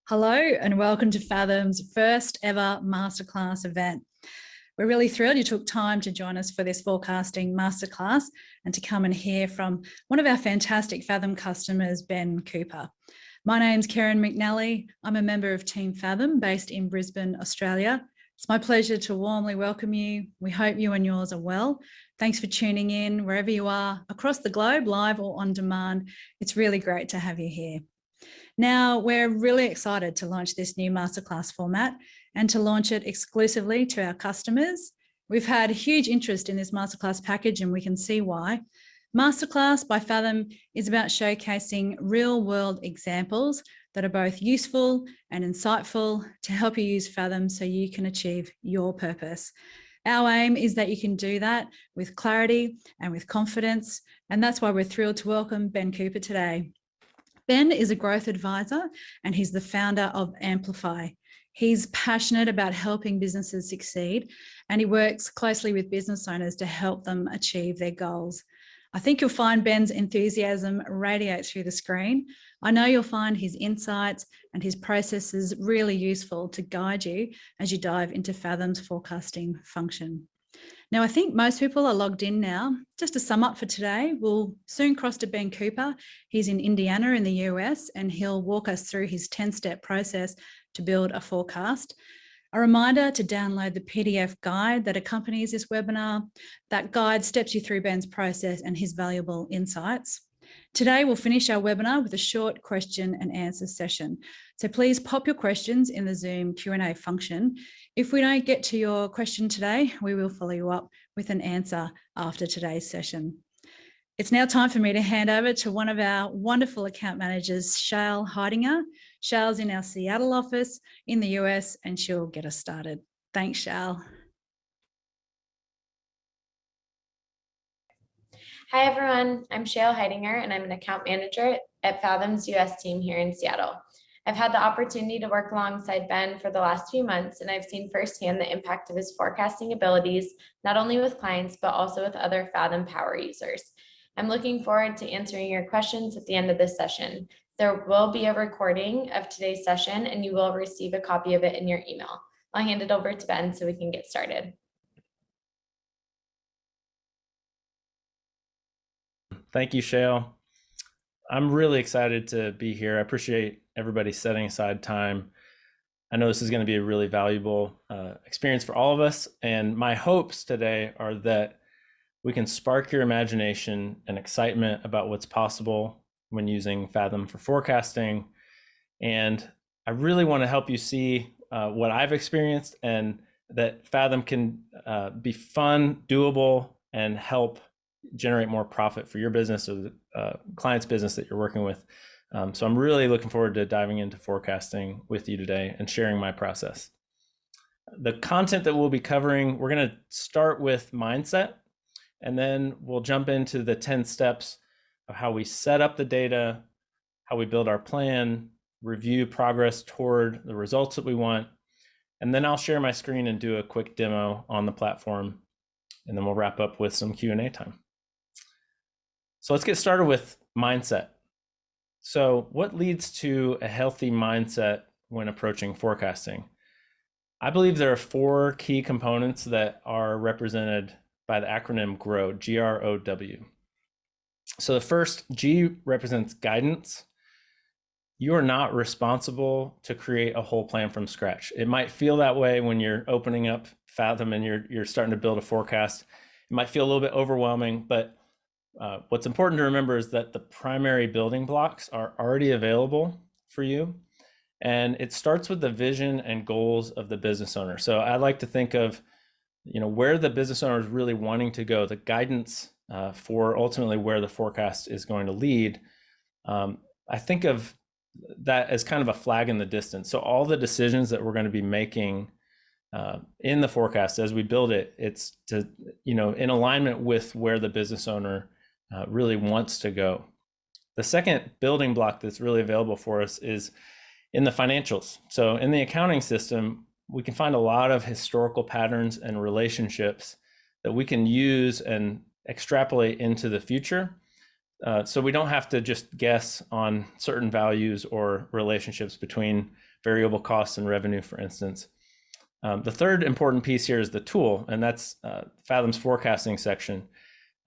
Hello and welcome to Fathom's first ever Masterclass event. We're really thrilled you took time to join us for this forecasting masterclass and to come and hear from one of our fantastic Fathom customers, Ben Cooper. My name's Karen McNally. I'm a member of Team Fathom based in Brisbane, Australia. It's my pleasure to warmly welcome you. We hope you and yours are well. Thanks for tuning in wherever you are across the globe, live or on demand. It's really great to have you here. Now, we're really excited to launch this new masterclass format and to launch it exclusively to our customers. We've had huge interest in this masterclass package and we can see why. Masterclass by Fathom is about showcasing real-world examples that are both useful and insightful to help you use Fathom so you can achieve your purpose. Our aim is that you can do that with clarity and with confidence, and that's why we're thrilled to welcome Ben Cooper today. Ben is a growth advisor and he's the founder of Amplify. He's passionate about helping businesses succeed and he works closely with business owners to help them achieve their goals. I think you'll find Ben's enthusiasm radiate through the screen. I know you'll find his insights and his processes really useful to guide you as you dive into Fathom's forecasting function. Now, I think most people are logged in now. Just to sum up for today, we'll soon cross to Ben Cooper. He's in Indiana in the US, and he'll walk us through his 10-step process to build a forecast. A reminder to download the PDF guide that accompanies this webinar. That guide steps you through Ben's process and his valuable insights. Today, we'll finish our webinar with a short question and answer session. So please pop your questions in the Zoom Q&A function. If we don't get to your question today, we will follow you up with an answer after today's session. It's now time for me to hand over to one of our wonderful account managers, Shale Heidinger. Shale's in our Seattle office in the US, and she'll get us started. Thanks, Shale. Hi, everyone. I'm Shale Heidinger, and I'm an account manager at Fathom's US team here in Seattle. I've had the opportunity to work alongside Ben for the last few months, and I've seen firsthand the impact of his forecasting abilities, not only with clients, but also with other Fathom Power users. I'm looking forward to answering your questions at the end of this session. There will be a recording of today's session, and you will receive a copy of it in your email. I'll hand it over to Ben so we can get started. Thank you, Shale. I'm really excited to be here. I appreciate everybody setting aside time. I know this is going to be a really valuable experience for all of us. And my hopes today are that we can spark your imagination and excitement about what's possible when using Fathom for forecasting. And I really want to help you see what I've experienced and that Fathom can be fun, doable, and help generate more profit for your business or the client's business that you're working with. So I'm really looking forward to diving into forecasting with you today and sharing my process. The content that we'll be covering, we're going to start with mindset, and then we'll jump into the 10 steps of how we set up the data, how we build our plan, review progress toward the results that we want, and then I'll share my screen and do a quick demo on the platform, and then we'll wrap up with some Q&A time. So let's get started with mindset. So what leads to a healthy mindset when approaching forecasting? I believe there are 4 key components that are represented by the acronym GROW, G-R-O-W. So the first, G represents guidance. You are not responsible to create a whole plan from scratch. It might feel that way when you're opening up Fathom and you're starting to build a forecast. It might feel a little bit overwhelming, but what's important to remember is that the primary building blocks are already available for you. And it starts with the vision and goals of the business owner. So I like to think of, where the business owner is really wanting to go, the guidance for ultimately where the forecast is going to lead. I think of that as kind of a flag in the distance. So all the decisions that we're going to be making in the forecast as we build it, it's to, in alignment with where the business owner really wants to go. The second building block that's really available for us is in the financials. So in the accounting system, we can find a lot of historical patterns and relationships that we can use and extrapolate into the future. So we don't have to just guess on certain values or relationships between variable costs and revenue, for instance. The third important piece here is the tool, and that's Fathom's forecasting section.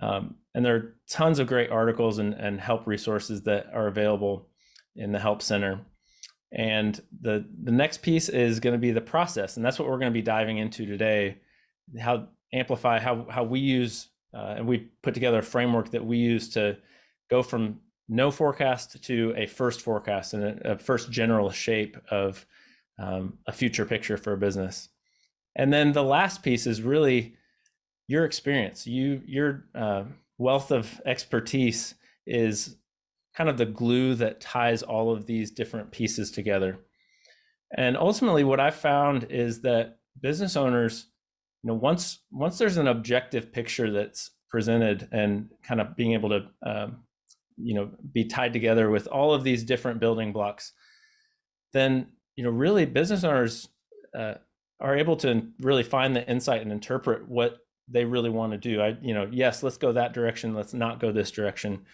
And there are tons of great articles and help resources that are available in the Help Center. And the next piece is going to be the process, and that's what we're going to be diving into today. How we use and we put together a framework that we use to go from no forecast to a first forecast and a first general shape of a future picture for a business. And then the last piece is really your experience. Your wealth of expertise is kind of the glue that ties all of these different pieces together. And ultimately, what I've found is that business owners, once there's an objective picture that's presented and kind of being able to, be tied together with all of these different building blocks, then, really business owners are able to really find the insight and interpret what they really want to do. Yes, let's go that direction. Let's not go this direction.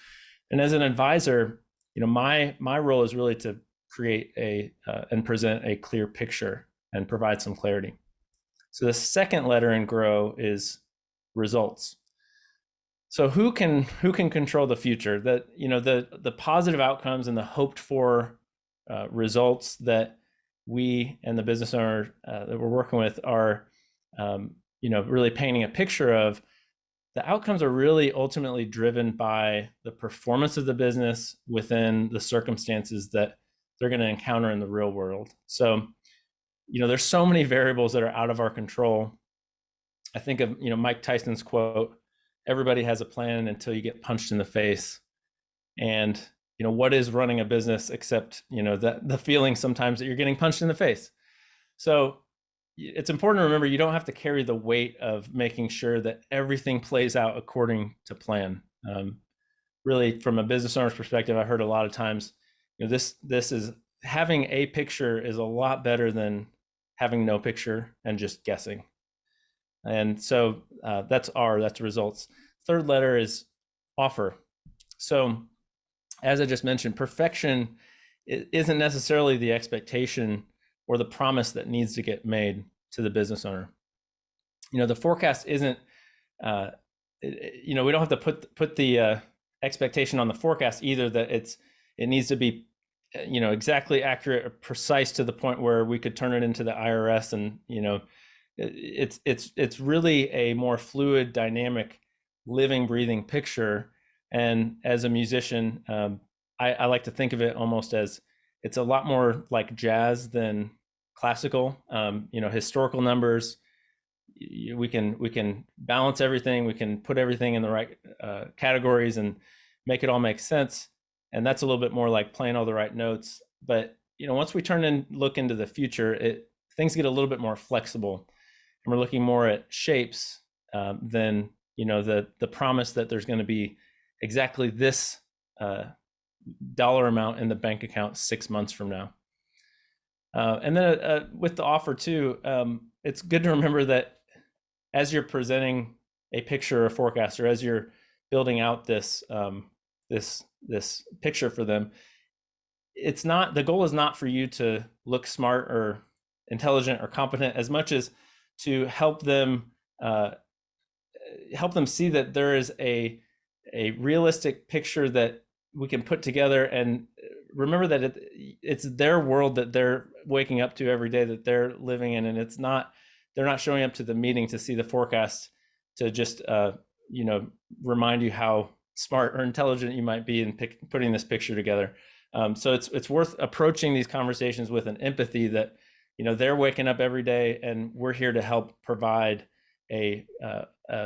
And as an advisor, my role is really to create and present a clear picture and provide some clarity. So the second letter in GROW is results. So who can control the future? That the positive outcomes and the hoped for results that we and the business owner that we're working with are, really painting a picture of. The outcomes are really ultimately driven by the performance of the business within the circumstances that they're going to encounter in the real world. So, there's so many variables that are out of our control. I think of, Mike Tyson's quote, "Everybody has a plan until you get punched in the face." And, what is running a business except, the feeling sometimes that you're getting punched in the face. So it's important to remember you don't have to carry the weight of making sure that everything plays out according to plan. Really, from a business owner's perspective, I heard a lot of times, this is having a picture is a lot better than having no picture and just guessing. And so that's results. Third letter is offer. So as I just mentioned, perfection isn't necessarily the expectation or the promise that needs to get made to the business owner. The forecast isn't, we don't have to put the expectation on the forecast either, that it needs to be, exactly accurate or precise to the point where we could turn it into the IRS. And, it's really a more fluid, dynamic, living, breathing picture. And as a musician, I like to think of it almost as it's a lot more like jazz than classical. Historical numbers, we can balance everything, we can put everything in the right categories and make it all make sense. And that's a little bit more like playing all the right notes. But once we look into the future, things get a little bit more flexible, and we're looking more at shapes than the promise that there's going to be exactly this dollar amount in the bank account 6 months from now. And then with the offer too, it's good to remember that as you're presenting a picture or forecast, or as you're building out this picture for them, the goal is not for you to look smart or intelligent or competent, as much as to help them see that there is a realistic picture that we can put together. And remember that it's their world that they're waking up to every day, that they're living in, and they're not showing up to the meeting to see the forecast to just remind you how smart or intelligent you might be in putting this picture together. So it's worth approaching these conversations with an empathy that they're waking up every day, and we're here to help provide a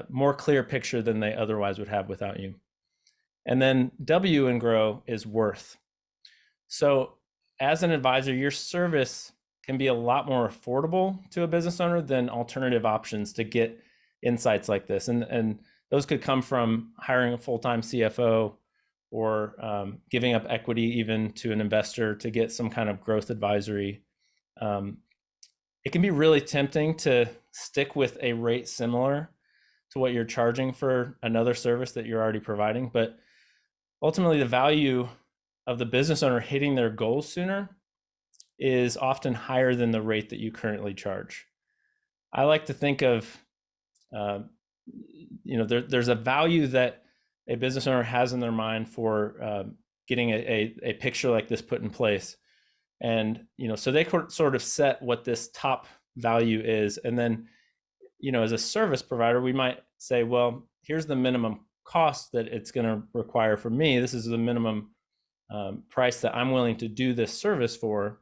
more clear picture than they otherwise would have without you. And then W in GROW is worth. So as an advisor, your service can be a lot more affordable to a business owner than alternative options to get insights like this. And those could come from hiring a full-time CFO, or giving up equity even to an investor to get some kind of growth advisory. It can be really tempting to stick with a rate similar to what you're charging for another service that you're already providing. But ultimately, the value of the business owner hitting their goals sooner is often higher than the rate that you currently charge. I like to think of, there's a value that a business owner has in their mind for getting a picture like this put in place. And, so they sort of set what this top value is. And then, as a service provider, we might say, well, here's the minimum cost that it's going to require from me. This is the minimum price that I'm willing to do this service for.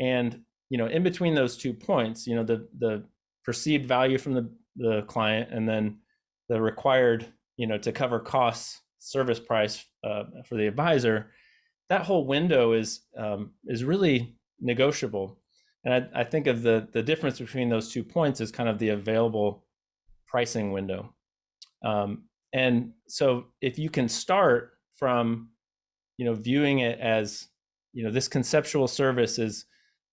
And, in between those 2 points, the perceived value from the client and then the required, to cover costs service price for the advisor, that whole window is really negotiable. And I think of the difference between those 2 points is kind of the available pricing window. And so if you can start from, viewing it as, this conceptual service is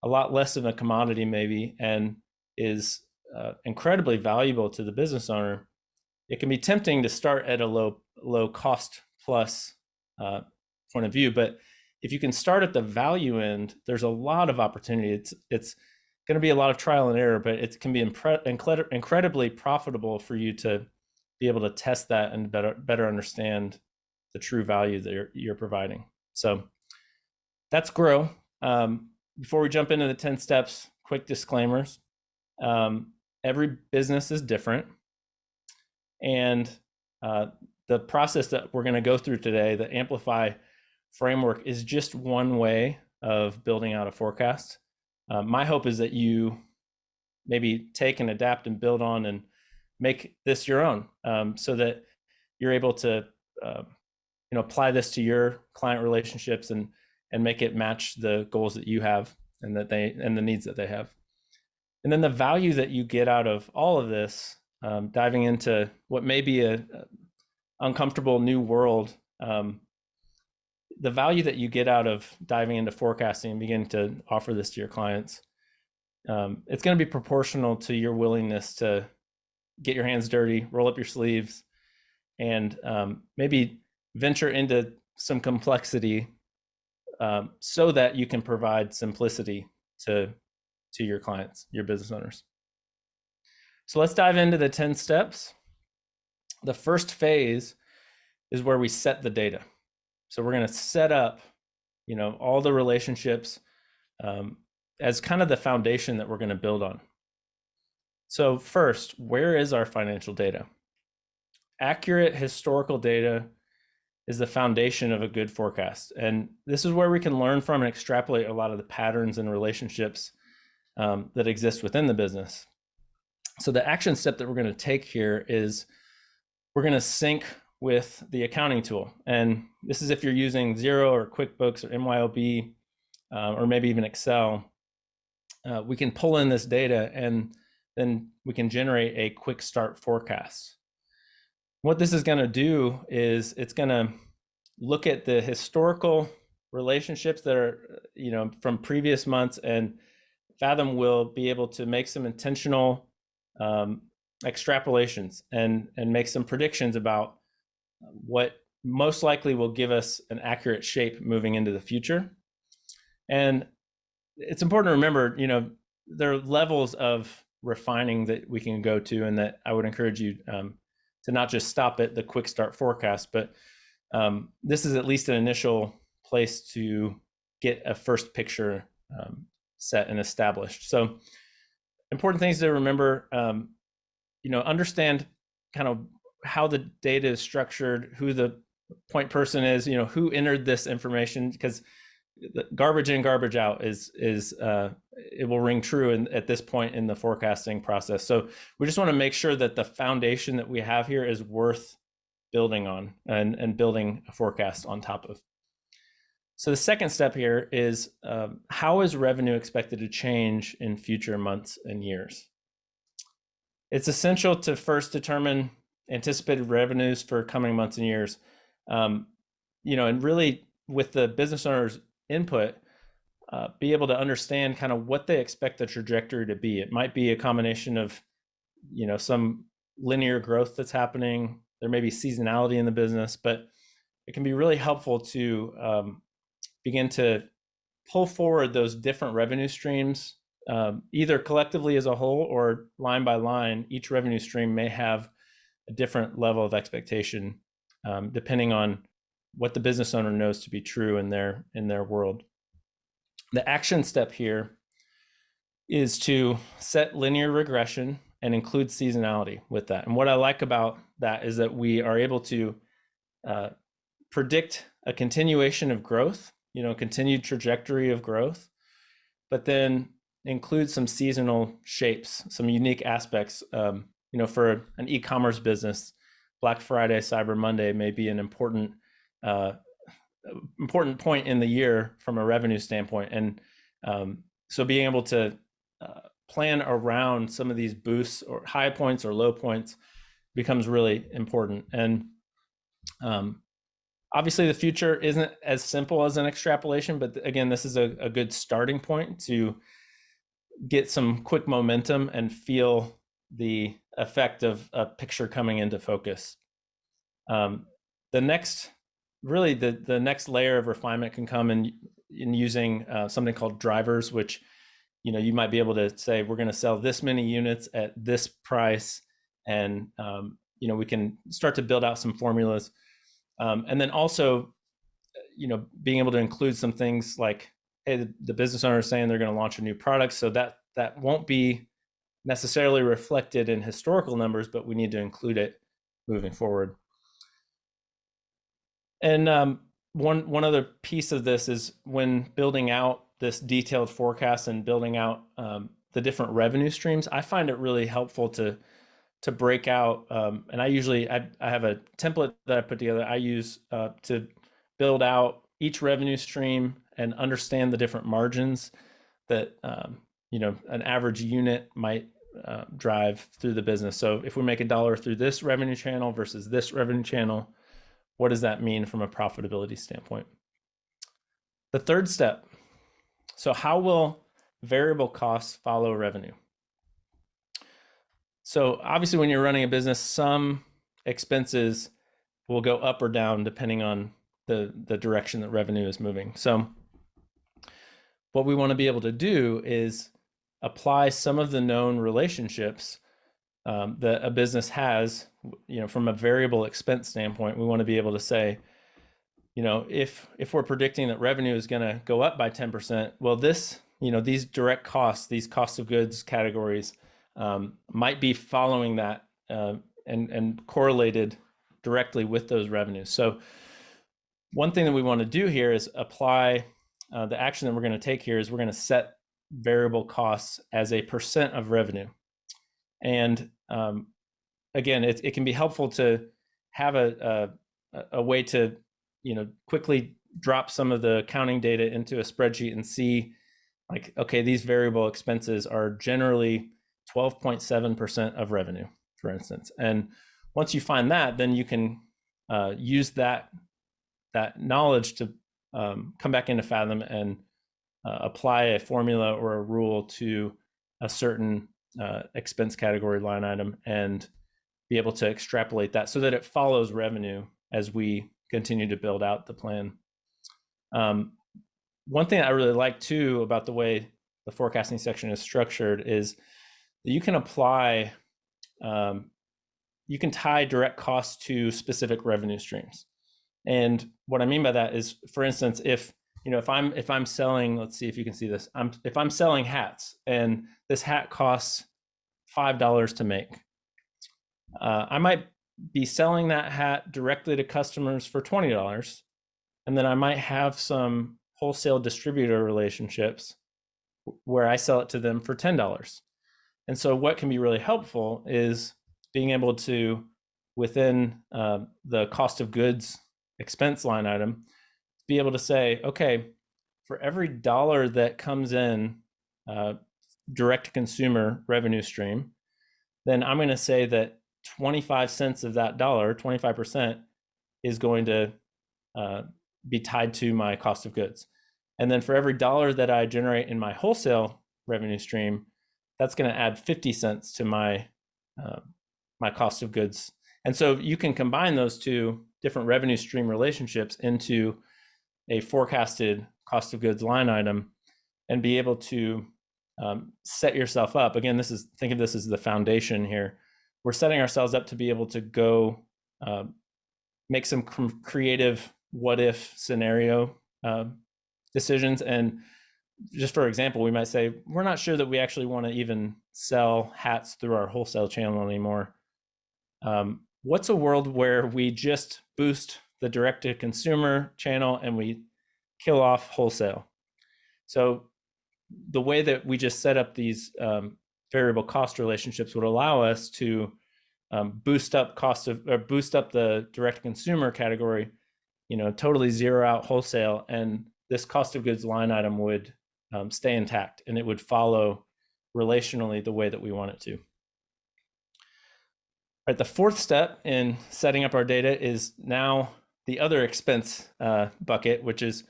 a lot less of a commodity maybe, and is incredibly valuable to the business owner, it can be tempting to start at a low cost plus point of view. But if you can start at the value end, there's a lot of opportunity. It's going to be a lot of trial and error, but it can be incredibly profitable for you to be able to test that and better understand the true value that you're providing. So that's grow. Before we jump into the 10 steps, quick disclaimers. Every business is different. And the process that we're going to go through today, the Amplify framework, is just one way of building out a forecast. My hope is that you maybe take and adapt and build on and make this your own, so that you're able to apply this to your client relationships and make it match the goals that you have and the needs that they have. And then the value that you get out of all of this, diving into what may be a uncomfortable new world, the value that you get out of diving into forecasting and beginning to offer this to your clients, it's going to be proportional to your willingness to get your hands dirty, roll up your sleeves, and maybe venture into some complexity, so that you can provide simplicity to your clients, your business owners. So let's dive into the 10 steps. The first phase is where we set the data. So we're going to set up, all the relationships as kind of the foundation that we're going to build on. So first, where is our financial data? Accurate historical data is the foundation of a good forecast. And this is where we can learn from and extrapolate a lot of the patterns and relationships that exist within the business. So the action step that we're going to take here is we're going to sync with the accounting tool. And this is if you're using Xero or QuickBooks or MYOB, or maybe even Excel. We can pull in this data and then we can generate a quick start forecast. What this is going to do is it's going to look at the historical relationships that are, from previous months, and Fathom will be able to make some intentional extrapolations and make some predictions about what most likely will give us an accurate shape moving into the future. And it's important to remember, there are levels of refining that we can go to, and that I would encourage you to not just stop at the quick start forecast, but this is at least an initial place to get a first picture set and established. So important things to remember, understand kind of how the data is structured, who the point person is, who entered this information, because the garbage in, garbage out is it will ring true at this point in the forecasting process. So we just want to make sure that the foundation that we have here is worth building on and building a forecast on top of. So the second step here is how is revenue expected to change in future months and years? It's essential to first determine anticipated revenues for coming months and years. And really with the business owner's input, be able to understand kind of what they expect the trajectory to be. It might be a combination of, some linear growth that's happening. There may be seasonality in the business, but it can be really helpful to begin to pull forward those different revenue streams, either collectively as a whole or line by line. Each revenue stream may have a different level of expectation, depending on what the business owner knows to be true in their world. The action step here is to set linear regression and include seasonality with that. And what I like about that is that we are able to predict a continuation of growth, continued trajectory of growth, but then include some seasonal shapes, some unique aspects. For an e-commerce business, Black Friday, Cyber Monday may be an important point in the year from a revenue standpoint. And so being able to plan around some of these boosts or high points or low points becomes really important. And obviously the future isn't as simple as an extrapolation, but again, this is a good starting point to get some quick momentum and feel the effect of a picture coming into focus. The next layer of refinement can come in using something called drivers, which you might be able to say, we're going to sell this many units at this price, and we can start to build out some formulas, and then also being able to include some things like, hey, the business owner is saying they're going to launch a new product, so that won't be necessarily reflected in historical numbers, but we need to include it moving forward. And one other piece of this is when building out this detailed forecast and building out the different revenue streams, I find it really helpful to break out. And I have a template that I put together. I use to build out each revenue stream and understand the different margins that an average unit might drive through the business. So if we make $1 through this revenue channel versus this revenue channel, what does that mean from a profitability standpoint? The third step. So how will variable costs follow revenue? So obviously when you're running a business, some expenses will go up or down depending on the direction that revenue is moving. So what we want to be able to do is apply some of the known relationships that a business has, from a variable expense standpoint. We want to be able to say, if we're predicting that revenue is going to go up by 10%, well, these direct costs, these cost of goods categories might be following that and correlated directly with those revenues. So one thing that we want to do here is apply the action that we're going to take here is we're going to set variable costs as a percent of revenue. And again, it can be helpful to have a way to quickly drop some of the accounting data into a spreadsheet and see, like, okay, these variable expenses are generally 12.7% of revenue, for instance. And once you find that, then you can use that knowledge to come back into Fathom and apply a formula or a rule to a certain expense category line item and be able to extrapolate that so that it follows revenue as we continue to build out the plan. One thing I really like too about the way the forecasting section is structured is that you can apply, you can tie direct costs to specific revenue streams. And what I mean by that is, for instance, if I'm selling, let's see if you can see this. If I'm selling hats and this hat costs $5 to make, I might be selling that hat directly to customers for $20, and then I might have some wholesale distributor relationships where I sell it to them for $10. And so what can be really helpful is being able to, within the cost of goods expense line item, be able to say, okay, for every dollar that comes in direct to consumer revenue stream, then I'm going to say that 25 cents of that dollar, 25%, is going to be tied to my cost of goods. And then for every dollar that I generate in my wholesale revenue stream, that's going to add 50 cents to my my cost of goods. And so you can combine those two different revenue stream relationships into a forecasted cost of goods line item and be able to set yourself up. Again, think of this as the foundation here. We're setting ourselves up to be able to go make some creative what if scenario decisions. And just for example, we might say, we're not sure that we actually want to even sell hats through our wholesale channel anymore. What's a world where we just boost the direct to consumer channel and we kill off wholesale? So the way that we just set up these variable cost relationships would allow us to boost up the direct to consumer category, totally zero out wholesale, and this cost of goods line item would stay intact, and it would follow relationally the way that we want it to. All right, the fourth step in setting up our data is now the other expense bucket, which is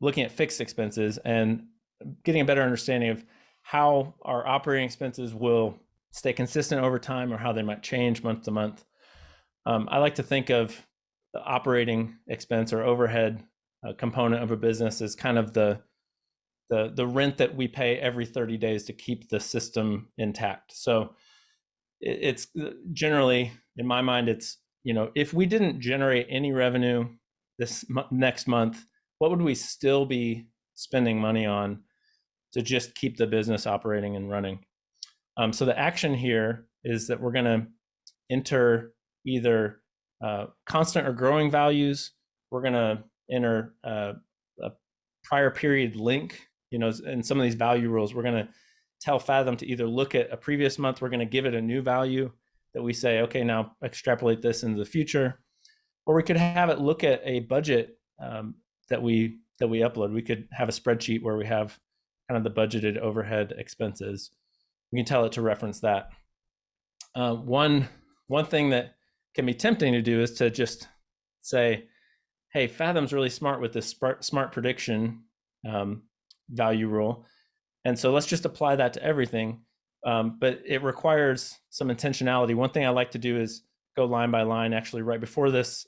looking at fixed expenses and getting a better understanding of how our operating expenses will stay consistent over time or how they might change month to month. I like to think of the operating expense or overhead component of a business as kind of the rent that we pay every 30 days to keep the system intact. So it's generally, in my mind, it's, if we didn't generate any revenue this next month, what would we still be spending money on to just keep the business operating and running? So the action here is that we're going to enter either constant or growing values. We're going to enter a prior period link. In some of these value rules, we're going to tell Fathom to either look at a previous month, we're going to give it a new value that we say, okay, now extrapolate this into the future. Or we could have it look at a budget that we upload. We could have a spreadsheet where we have kind of the budgeted overhead expenses. We can tell it to reference that. One thing that can be tempting to do is to just say, hey, Fathom's really smart with this smart prediction value rule. And so let's just apply that to everything. But it requires some intentionality. One thing I like to do is go line by line. Actually, right before this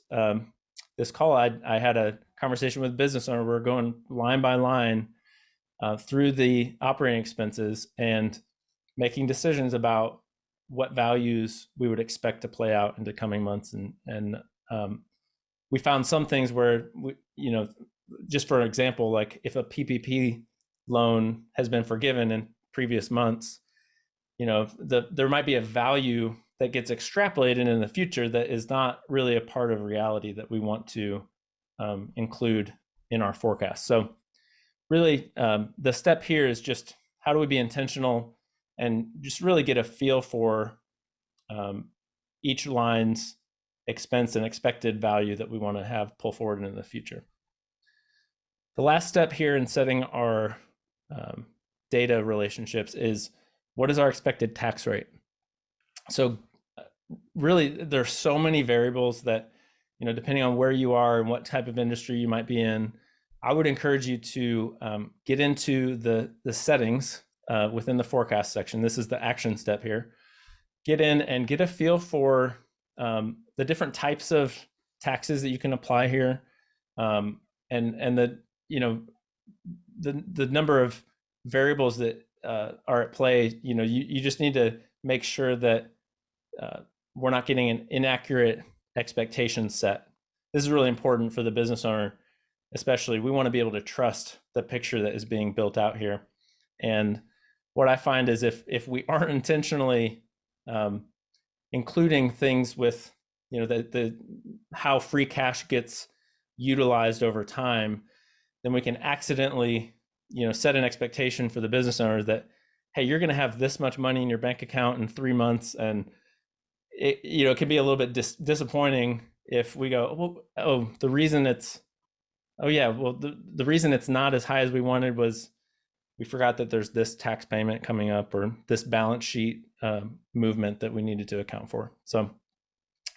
call, I had a conversation with a business owner. We're going line by line through the operating expenses and making decisions about what values we would expect to play out into coming months. And we found some things where, just for example, like if a PPP loan has been forgiven in previous months, there might be a value that gets extrapolated in the future that is not really a part of reality that we want to include in our forecast. So really, the step here is just how do we be intentional and just really get a feel for each line's expense and expected value that we want to have pull forward into the future. The last step here in setting our data relationships is, what is our expected tax rate? So really, there's so many variables that, depending on where you are and what type of industry you might be in, I would encourage you to get into the settings within the forecast section. This is the action step here. Get in and get a feel for the different types of taxes that you can apply here, and the number of variables that are at play. You just need to make sure that we're not getting an inaccurate expectation set. This is really important for the business owner, especially. We want to be able to trust the picture that is being built out here. And what I find is if we aren't intentionally including things with the how free cash gets utilized over time, then we can accidentally set an expectation for the business owner that, hey, you're going to have this much money in your bank account in 3 months, and it can be a little bit disappointing if we go, the reason it's not as high as we wanted was we forgot that there's this tax payment coming up or this balance sheet movement that we needed to account for. So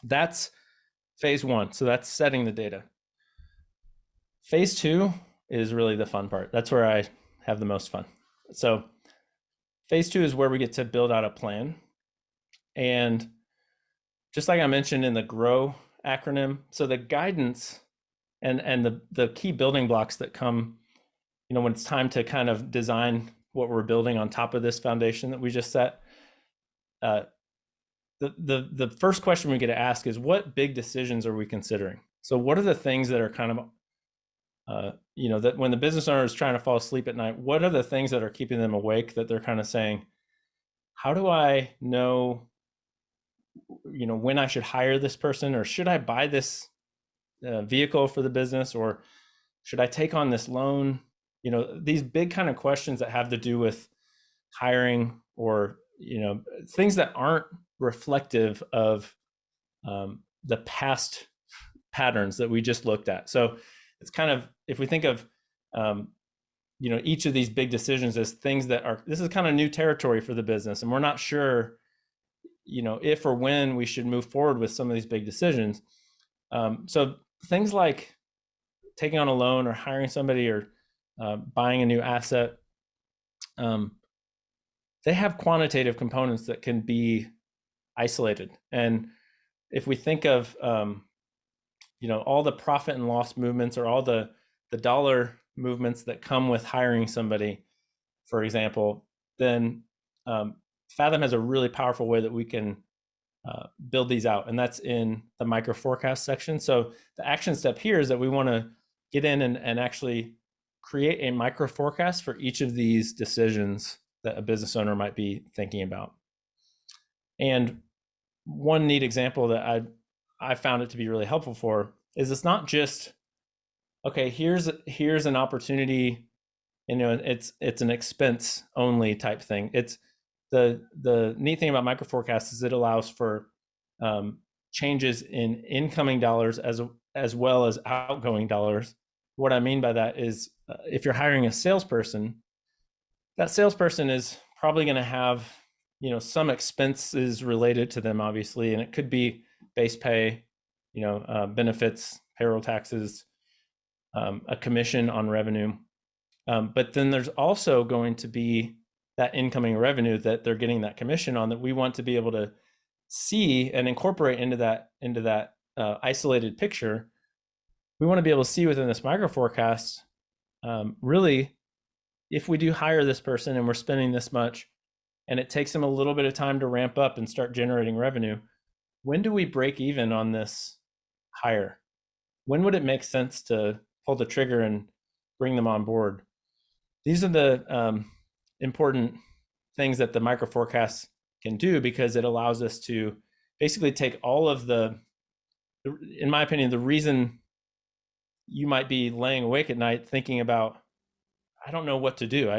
that's phase one. So that's setting the data. Phase two is really the fun part. That's where I have the most fun. So phase two is where we get to build out a plan. And just like I mentioned in the GROW acronym, so the guidance and the key building blocks that come when it's time to kind of design what we're building on top of this foundation that we just set, the first question we get to ask is, what big decisions are we considering? So what are the things that are kind of, that when the business owner is trying to fall asleep at night, what are the things that are keeping them awake, that they're kind of saying, how do I know, when I should hire this person, or should I buy this vehicle for the business, or should I take on this loan? These big kind of questions that have to do with hiring, or, things that aren't reflective of the past patterns that we just looked at. So it's kind of, if we think of, each of these big decisions as things that are, this is kind of new territory for the business, and we're not sure, if or when we should move forward with some of these big decisions. So things like taking on a loan, or hiring somebody, or buying a new asset, they have quantitative components that can be isolated. And if we think of, all the profit and loss movements, or all the dollar movements that come with hiring somebody, for example, then Fathom has a really powerful way that we can build these out. And that's in the micro forecast section. So the action step here is that we want to get in and actually create a micro forecast for each of these decisions that a business owner might be thinking about. And one neat example that I found it to be really helpful for is, it's not just, okay, here's an opportunity, it's an expense only type thing. It's the neat thing about micro forecasts is it allows for changes in incoming dollars as well as outgoing dollars. What I mean by that is, if you're hiring a salesperson, that salesperson is probably going to have, some expenses related to them, obviously, and it could be base pay, benefits, payroll taxes, a commission on revenue. But then there's also going to be that incoming revenue that they're getting that commission on, that we want to be able to see and incorporate into that isolated picture. We want to be able to see within this micro forecast, really, if we do hire this person and we're spending this much, and it takes them a little bit of time to ramp up and start generating revenue, when do we break even on this hire? When would it make sense to pull the trigger and bring them on board? These are the important things that the micro forecast can do, because it allows us to basically take all of in my opinion, the reason you might be laying awake at night thinking about, I don't know what to do.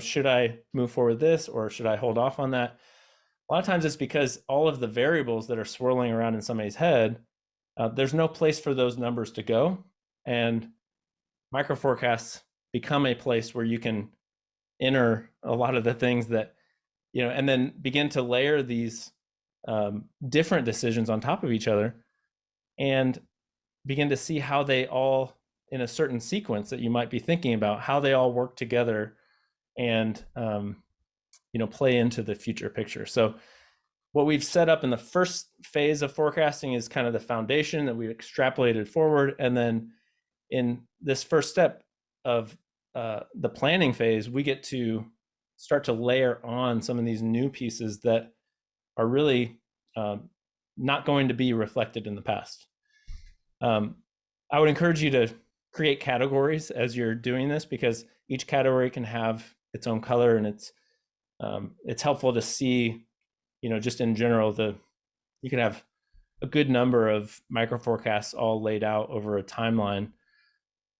Should I move forward with this, or should I hold off on that? A lot of times it's because all of the variables that are swirling around in somebody's head, there's no place for those numbers to go. And micro forecasts become a place where you can enter a lot of the things that, and then begin to layer these different decisions on top of each other, and begin to see how they all, in a certain sequence that you might be thinking about, how they all work together and, play into the future picture. So what we've set up in the first phase of forecasting is kind of the foundation that we've extrapolated forward. And then in this first step of the planning phase, we get to start to layer on some of these new pieces that are really not going to be reflected in the past. I would encourage you to create categories as you're doing this, because each category can have its own color, and it's helpful to see, just in general, you can have a good number of micro forecasts all laid out over a timeline,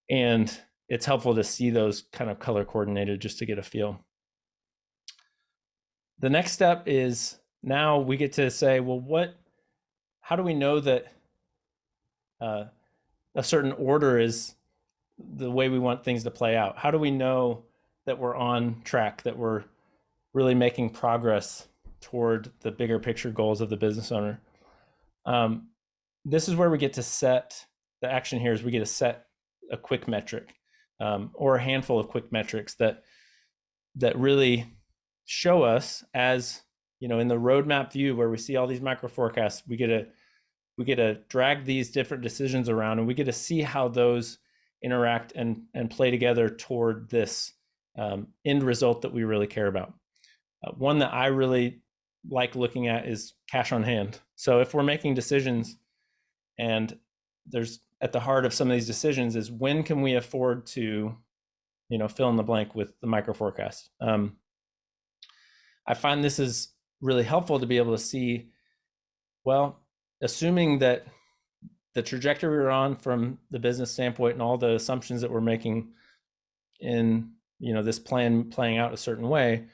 and it's helpful to see those kind of color coordinated just to get a feel. The next step is, now we get to say, well, how do we know that a certain order is the way we want things to play out? How do we know that we're on track, that we're really making progress toward the bigger picture goals of the business owner? This is where we get to set the action. Here is we get to set a quick metric, or a handful of quick metrics that really show us, as in the roadmap view where we see all these micro forecasts, we get to drag these different decisions around, and we get to see how those interact and play together toward this end result that we really care about. One that I really like looking at is cash on hand. So if we're making decisions, and there's at the heart of some of these decisions is when can we afford to, fill in the blank with the micro forecast. I find this is really helpful to be able to see, well, assuming that the trajectory we're on from the business standpoint and all the assumptions that we're making in, this plan playing out a certain way,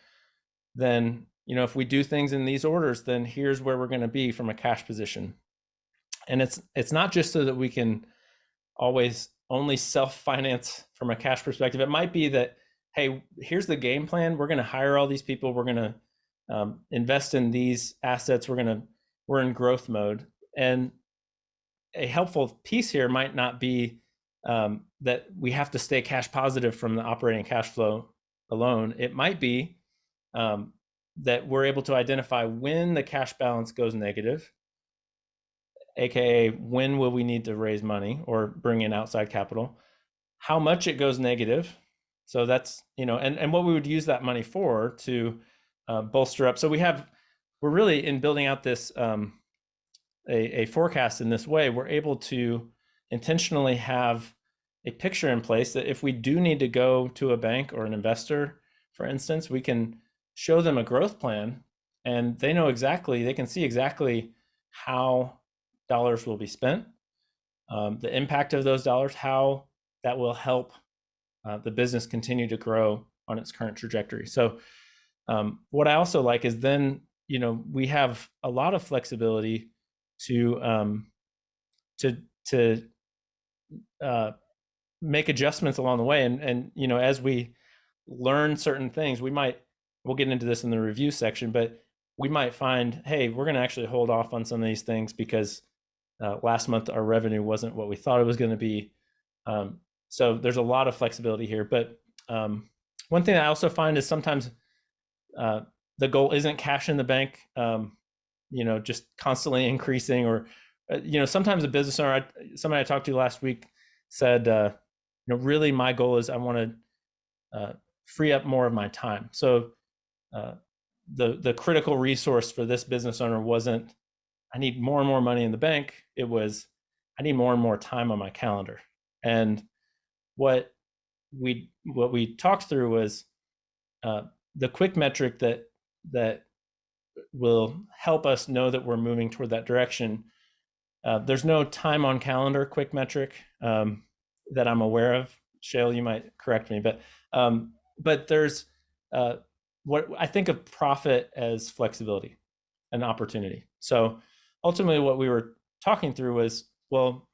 then, if we do things in these orders, then here's where we're going to be from a cash position. And it's not just so that we can always only self-finance from a cash perspective. It might be that, hey, here's the game plan. We're going to hire all these people. We're going to invest in these assets. We're in growth mode. And a helpful piece here might not be that we have to stay cash positive from the operating cash flow alone. It might be that we're able to identify when the cash balance goes negative, AKA when will we need to raise money or bring in outside capital, how much it goes negative. So that's, and what we would use that money for to bolster up. So we're really in building out this, a forecast in this way, we're able to intentionally have a picture in place that if we do need to go to a bank or an investor, for instance, we can show them a growth plan and they can see exactly how dollars will be spent, the impact of those dollars, how that will help the business continue to grow on its current trajectory. So what I also like is then, we have a lot of flexibility to make adjustments along the way. And as we learn certain things, we'll get into this in the review section, but we might find, hey, we're going to actually hold off on some of these things because last month our revenue wasn't what we thought it was going to be. So there's a lot of flexibility here. But one thing I also find is sometimes the goal isn't cash in the bank, just constantly increasing, or sometimes a business owner, somebody I talked to last week said, really my goal is I want to free up more of my time. So the critical resource for this business owner wasn't, I need more and more money in the bank. It was, I need more and more time on my calendar. And what we talked through was the quick metric that will help us know that we're moving toward that direction. There's no time on calendar quick metric that I'm aware of. Shale, you might correct me, but there's what I think of profit as flexibility and opportunity. So ultimately what we were talking through was, well,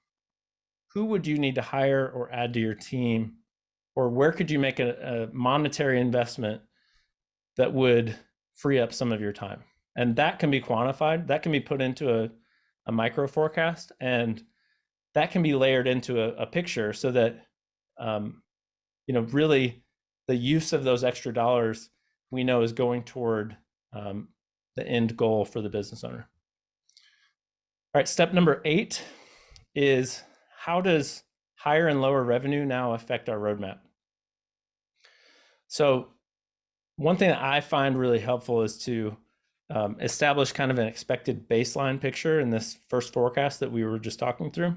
who would you need to hire or add to your team, or where could you make a monetary investment that would free up some of your time? And that can be quantified. That can be put into a micro forecast, and that can be layered into a picture so that, really the use of those extra dollars we know is going toward the end goal for the business owner. All right, step number 8 is, how does higher and lower revenue now affect our roadmap? So one thing that I find really helpful is to establish kind of an expected baseline picture in this first forecast that we were just talking through,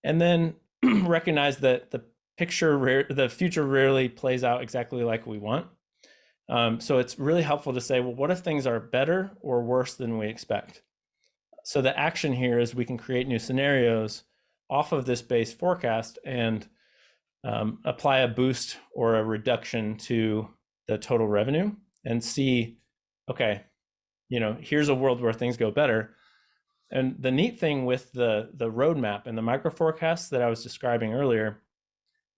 and then recognize that the future rarely plays out exactly like we want. So it's really helpful to say, well, what if things are better or worse than we expect? So the action here is we can create new scenarios off of this base forecast and apply a boost or a reduction to the total revenue and see, okay, here's a world where things go better. And the neat thing with the roadmap and the micro forecast that I was describing earlier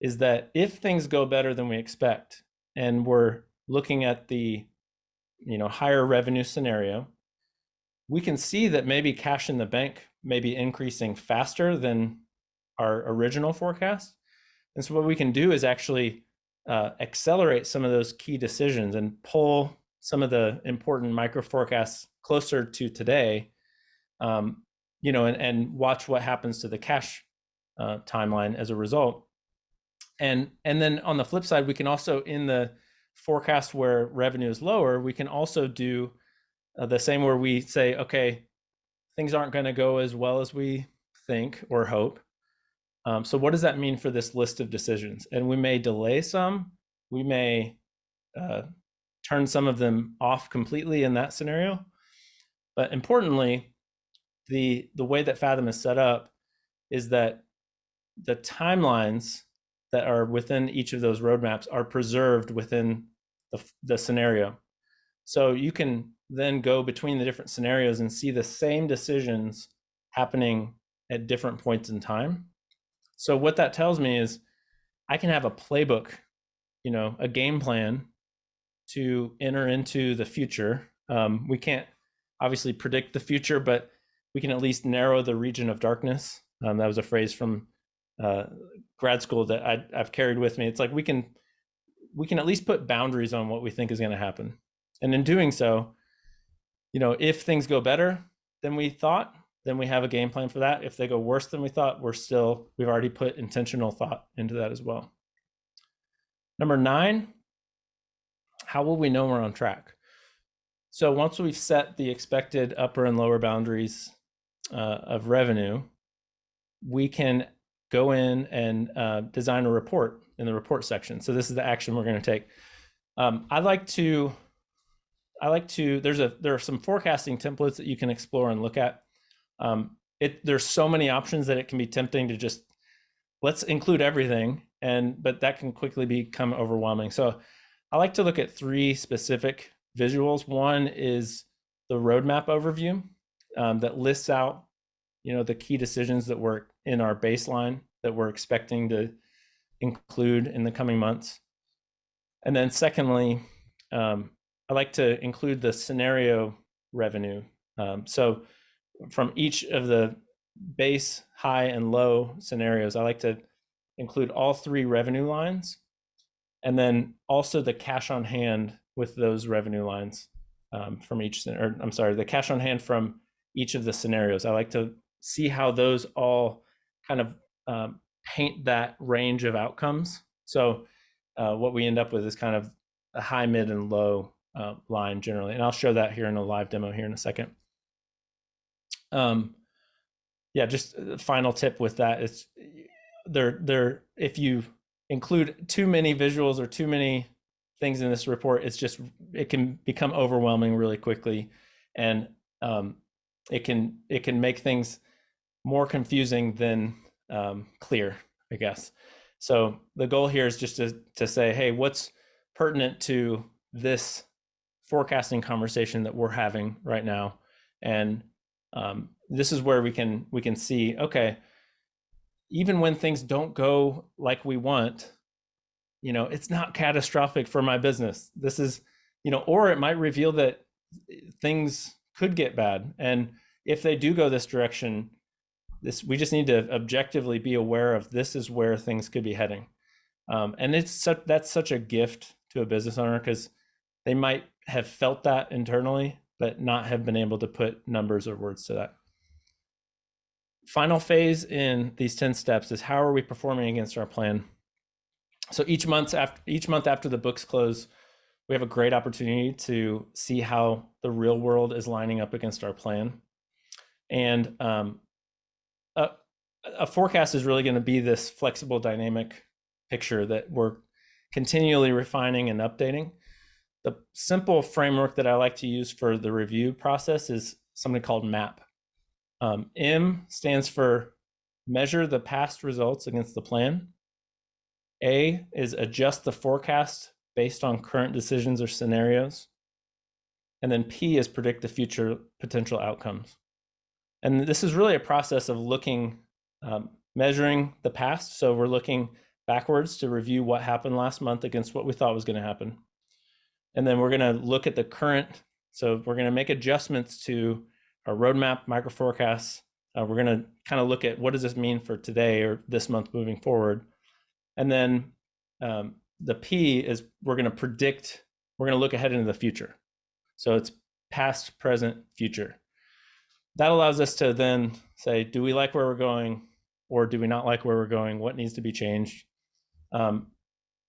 is that if things go better than we expect, and we're looking at the higher revenue scenario, we can see that maybe cash in the bank may be increasing faster than our original forecast. And so what we can do is actually accelerate some of those key decisions and pull some of the important micro forecasts closer to today, and watch what happens to the cash timeline as a result. And then on the flip side, we can also, in the forecast where revenue is lower, we can also do the same where we say, okay, things aren't going to go as well as we think or hope. So what does that mean for this list of decisions? And we may delay some, we may turn some of them off completely in that scenario. But importantly, the way that Fathom is set up is that the timelines that are within each of those roadmaps are preserved within the scenario. So you can then go between the different scenarios and see the same decisions happening at different points in time. So what that tells me is I can have a playbook, a game plan to enter into the future. We can't obviously predict the future, but we can at least narrow the region of darkness. That was a phrase from grad school that I've carried with me. It's like we can at least put boundaries on what we think is going to happen. And in doing so, if things go better than we thought, then we have a game plan for that. If they go worse than we thought, we've already put intentional thought into that as well. Number 9, how will we know we're on track? So once we've set the expected upper and lower boundaries of revenue, we can go in and design a report in the report section. So this is the action we're going to take. There are some forecasting templates that you can explore and look at. There's so many options that it can be tempting to just let's include everything, but that can quickly become overwhelming. So I like to look at 3 specific visuals. One is the roadmap overview that lists out, the key decisions that were in our baseline that we're expecting to include in the coming months. And then secondly, I like to include the scenario revenue. So from each of the base, high, and low scenarios, I like to include all 3 revenue lines, and then also the cash on hand with those revenue lines the cash on hand from each of the scenarios. I like to see how those all kind of paint that range of outcomes. So what we end up with is kind of a high, mid, and low line generally. And I'll show that here in a live demo here in a second. Just a final tip with that is if you include too many visuals or too many things in this report, it can become overwhelming really quickly, and it can make things more confusing than clear, I guess. So the goal here is just to say, hey, what's pertinent to this forecasting conversation that we're having right now, and this is where we can see, okay, even when things don't go like we want, it's not catastrophic for my business. This is, or it might reveal that things could get bad, and if they do go this direction, we just need to objectively be aware of this is where things could be heading. And that's such a gift to a business owner, because they might have felt that internally, but not have been able to put numbers or words to that. Final phase in these 10 steps is, how are we performing against our plan? So each month after the books close, we have a great opportunity to see how the real world is lining up against our plan. And a forecast is really going to be this flexible, dynamic picture that we're continually refining and updating. The simple framework that I like to use for the review process is something called MAP. M stands for measure the past results against the plan. A is adjust the forecast based on current decisions or scenarios. And then P is predict the future potential outcomes. And this is really a process of measuring the past. So we're looking backwards to review what happened last month against what we thought was going to happen. And then we're going to look at the current. So we're going to make adjustments to our roadmap, micro forecasts. We're going to kind of look at what does this mean for today or this month moving forward. And then the P is we're going to look ahead into the future. So it's past, present, future. That allows us to then say, do we like where we're going, or do we not like where we're going? What needs to be changed? And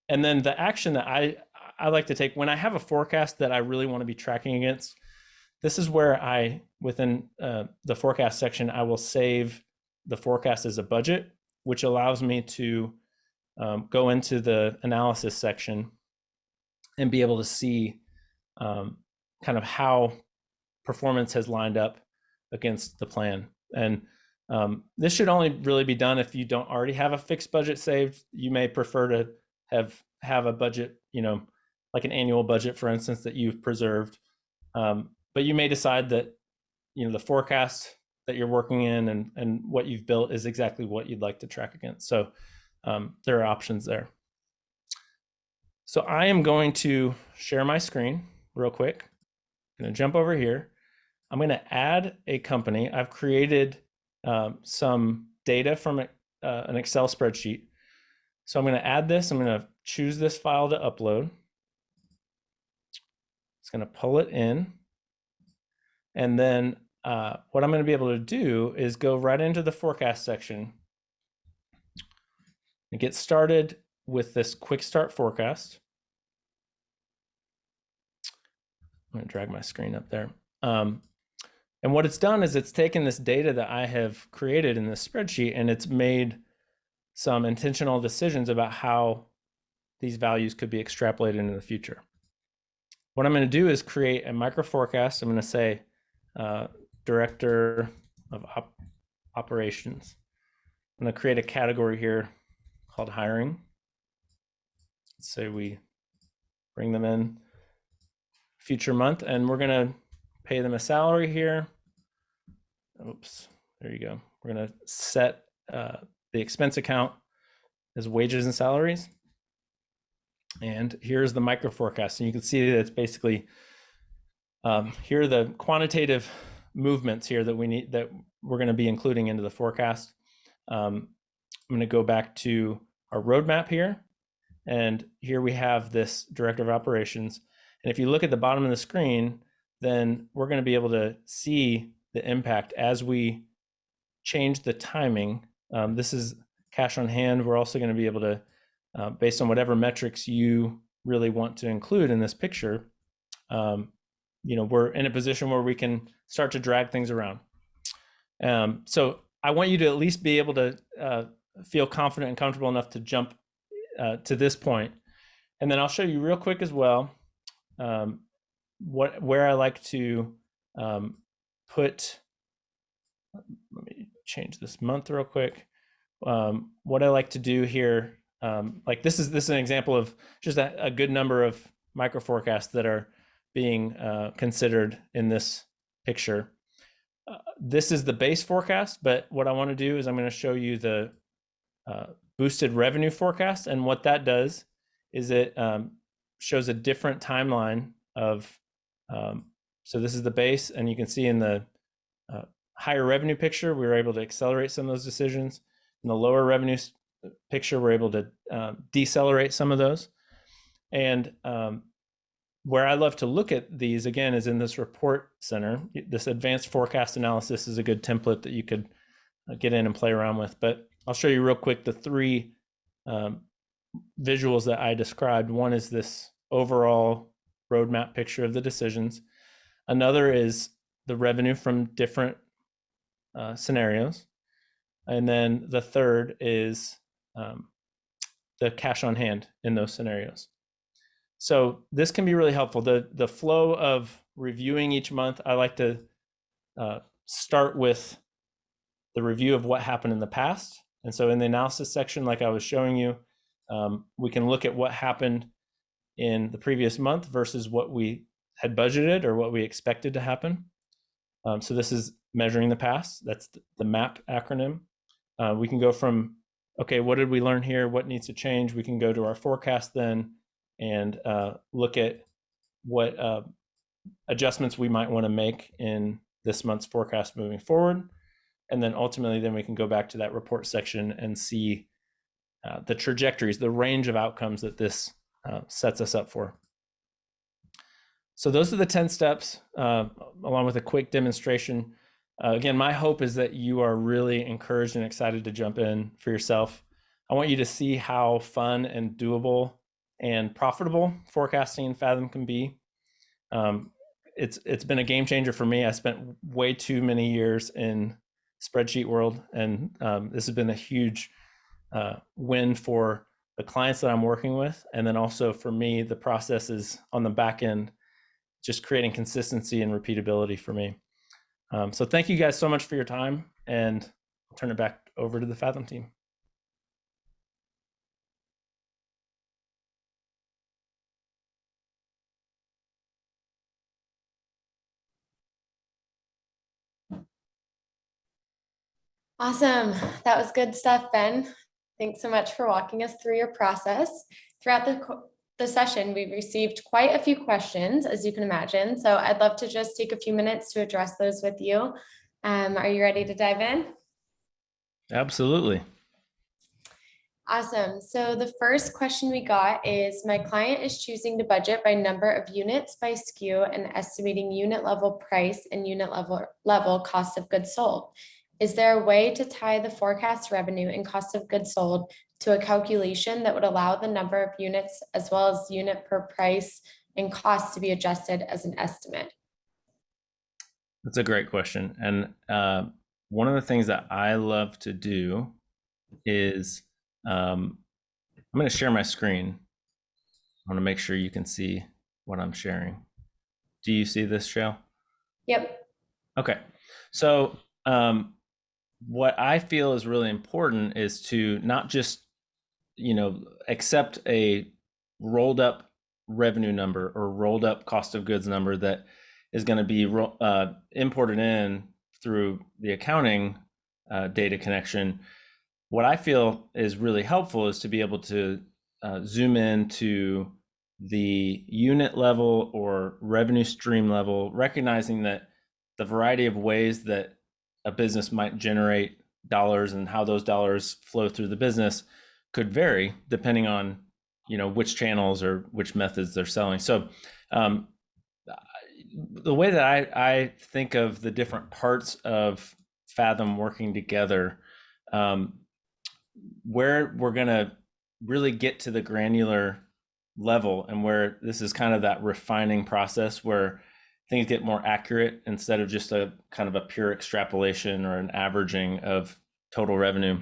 then the action that I like to take when I have a forecast that I really want to be tracking against, this is where within the forecast section, I will save the forecast as a budget, which allows me to go into the analysis section and be able to see kind of how performance has lined up against the plan. And this should only really be done if you don't already have a fixed budget saved. You may prefer to have a budget, like an annual budget, for instance, that you've preserved. But you may decide that, the forecast that you're working in and what you've built is exactly what you'd like to track against. So there are options there. So I am going to share my screen real quick. I'm going to jump over here. I'm going to add a company. I've created some data from an Excel spreadsheet. So I'm going to add this. I'm going to choose this file to upload. It's going to pull it in. And then what I'm going to be able to do is go right into the forecast section and get started with this quick start forecast. I'm going to drag my screen up there. And what it's done is it's taken this data that I have created in this spreadsheet and it's made some intentional decisions about how these values could be extrapolated into the future. What I'm going to do is create a micro forecast. I'm going to say Director of Operations. I'm going to create a category here called hiring. Let's say we bring them in future month and we're going to pay them a salary here. Oops, there you go. We're going to set the expense account as wages and salaries. And here's the micro forecast. And you can see that it's basically, here are the quantitative movements here that we're going to be including into the forecast. I'm going to go back to our roadmap here. And here we have this Director of Operations. And if you look at the bottom of the screen, then we're going to be able to see the impact as we change the timing. This is cash on hand. We're also going to be able to, based on whatever metrics you really want to include in this picture, we're in a position where we can start to drag things around. So I want you to at least be able to feel confident and comfortable enough to jump to this point. And then I'll show you real quick as well where I like to put, let me change this month real quick. What I like to do here, like this is an example of just a good number of micro forecasts that are being considered in this picture. This is the base forecast, but what I want to do is I'm going to show you the boosted revenue forecast. And what that does is it shows a different timeline of, so this is the base, and you can see in the higher revenue picture, we were able to accelerate some of those decisions. In the lower revenue picture, we're able to decelerate some of those. And where I love to look at these, again, is in this report center. This advanced forecast analysis is a good template that you could get in and play around with. But I'll show you real quick the three visuals that I described. One is this overall roadmap picture of the decisions. Another is the revenue from different scenarios. And then the third is the cash on hand in those scenarios. So this can be really helpful. The flow of reviewing each month, I like to start with the review of what happened in the past. And so in the analysis section, like I was showing you, we can look at what happened in the previous month versus what we had budgeted or what we expected to happen. So this is measuring the past. That's the MAP acronym. We can go from, okay, what did we learn here? What needs to change? We can go to our forecast then and look at what adjustments we might want to make in this month's forecast moving forward. And then ultimately, then we can go back to that report section and see the trajectories, the range of outcomes that this sets us up for. So those are the 10 steps, along with a quick demonstration. Again, my hope is that you are really encouraged and excited to jump in for yourself. I want you to see how fun and doable and profitable forecasting in Fathom can be. It's been a game changer for me. I spent way too many years in spreadsheet world, and this has been a huge win for the clients that I'm working with, and then also for me, the processes on the back end, just creating consistency and repeatability for me. So thank you guys so much for your time, and I'll turn it back over to the Fathom team. Awesome. That was good stuff, Ben. Thanks so much for walking us through your process. Throughout the session, we've received quite a few questions, as you can imagine. So I'd love to just take a few minutes to address those with you. Are you ready to dive in? Absolutely. Awesome. So the first question we got is, my client is choosing to budget by number of units by SKU and estimating unit level price and unit level cost of goods sold. Is there a way to tie the forecast revenue and cost of goods sold to a calculation that would allow the number of units as well as unit per price and cost to be adjusted as an estimate? That's a great question. And one of the things that I love to do is I'm going to share my screen. I want to make sure you can see what I'm sharing. Do you see this, Shale? Yep. Okay. So what I feel is really important is to not just, accept a rolled up revenue number or rolled up cost of goods number that is going to be imported in through the accounting data connection. What I feel is really helpful is to be able to zoom in to the unit level or revenue stream level, recognizing that the variety of ways that a business might generate dollars and how those dollars flow through the business could vary depending on, which channels or which methods they're selling. So the way that I think of the different parts of Fathom working together, where we're going to really get to the granular level and where this is kind of that refining process where things get more accurate instead of just a kind of a pure extrapolation or an averaging of total revenue.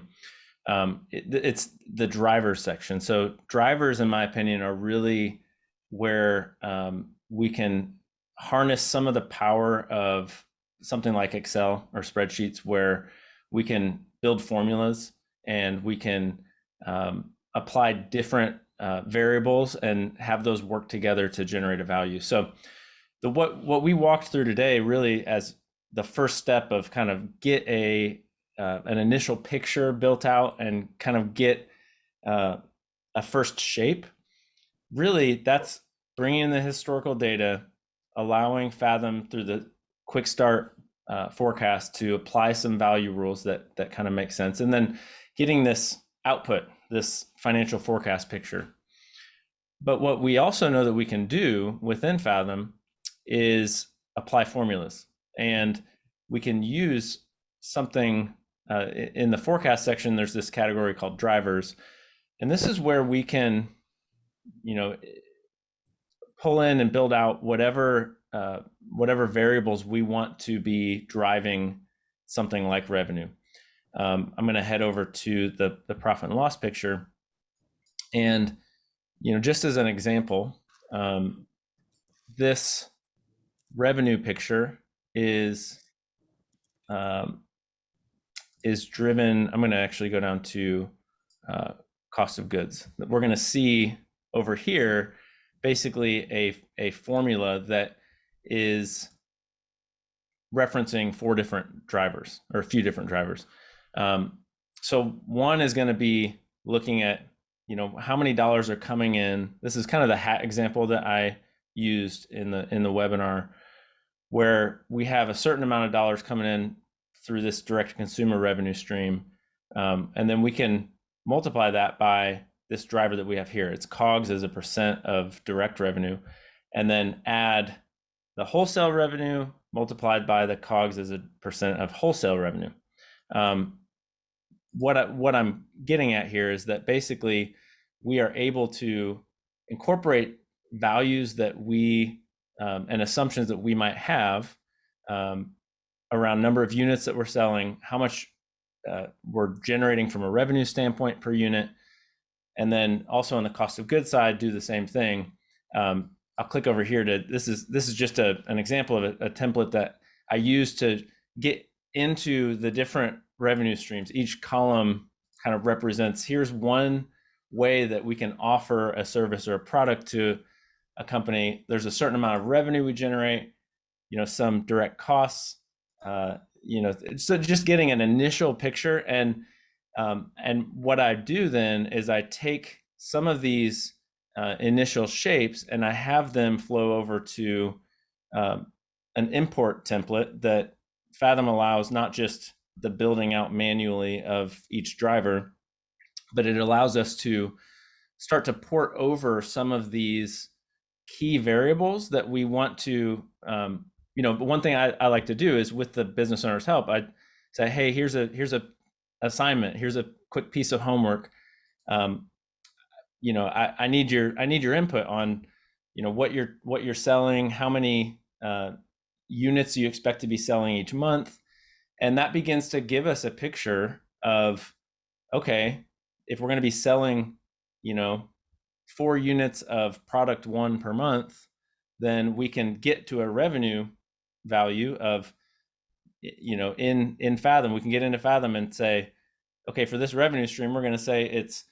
It's the drivers section. So drivers, in my opinion, are really where we can harness some of the power of something like Excel or spreadsheets, where we can build formulas and we can apply different variables and have those work together to generate a value. So what we walked through today really as the first step of kind of get an initial picture built out and kind of get a first shape, really that's bringing in the historical data, allowing Fathom through the quick start forecast to apply some value rules that kind of make sense, and then getting this output, this financial forecast picture. But what we also know that we can do within Fathom is apply formulas, and we can use something in the forecast section. There's this category called drivers, and this is where we can, pull in and build out whatever variables we want to be driving something like revenue. I'm going to head over to the profit and loss picture, and just as an example, this revenue picture is driven. I'm going to actually go down to cost of goods. We're going to see over here basically a formula that is referencing four different drivers, or a few different drivers. So one is going to be looking at how many dollars are coming in. This is kind of the hat example that I used in the webinar, where we have a certain amount of dollars coming in through this direct consumer revenue stream, and then we can multiply that by this driver that we have here. It's COGS as a percent of direct revenue, and then add the wholesale revenue multiplied by the COGS as a percent of wholesale revenue. what I'm getting at here is that basically we are able to incorporate values that we and assumptions that we might have around number of units that we're selling, how much we're generating from a revenue standpoint per unit, and then also on the cost of goods side, do the same thing. I'll click over here to this is just an example of a template that I use to get into the different revenue streams. Each column kind of represents, here's one way that we can offer a service or a product to a company. There's a certain amount of revenue we generate, some direct costs, so just getting an initial picture. And what I do then is I take some of these initial shapes and I have them flow over to an import template that Fathom allows not just the building out manually of each driver, but it allows us to start to port over some of these key variables that we want to, but one thing I like to do is, with the business owner's help, I say, hey, here's a assignment, here's a quick piece of homework. I need your input on, what you're selling, how many units you expect to be selling each month. And that begins to give us a picture of, okay, if we're going to be selling, 4 units of product 1 per month, then we can get to a revenue value of, in Fathom, we can get into Fathom and say, okay, for this revenue stream, we're going to say it's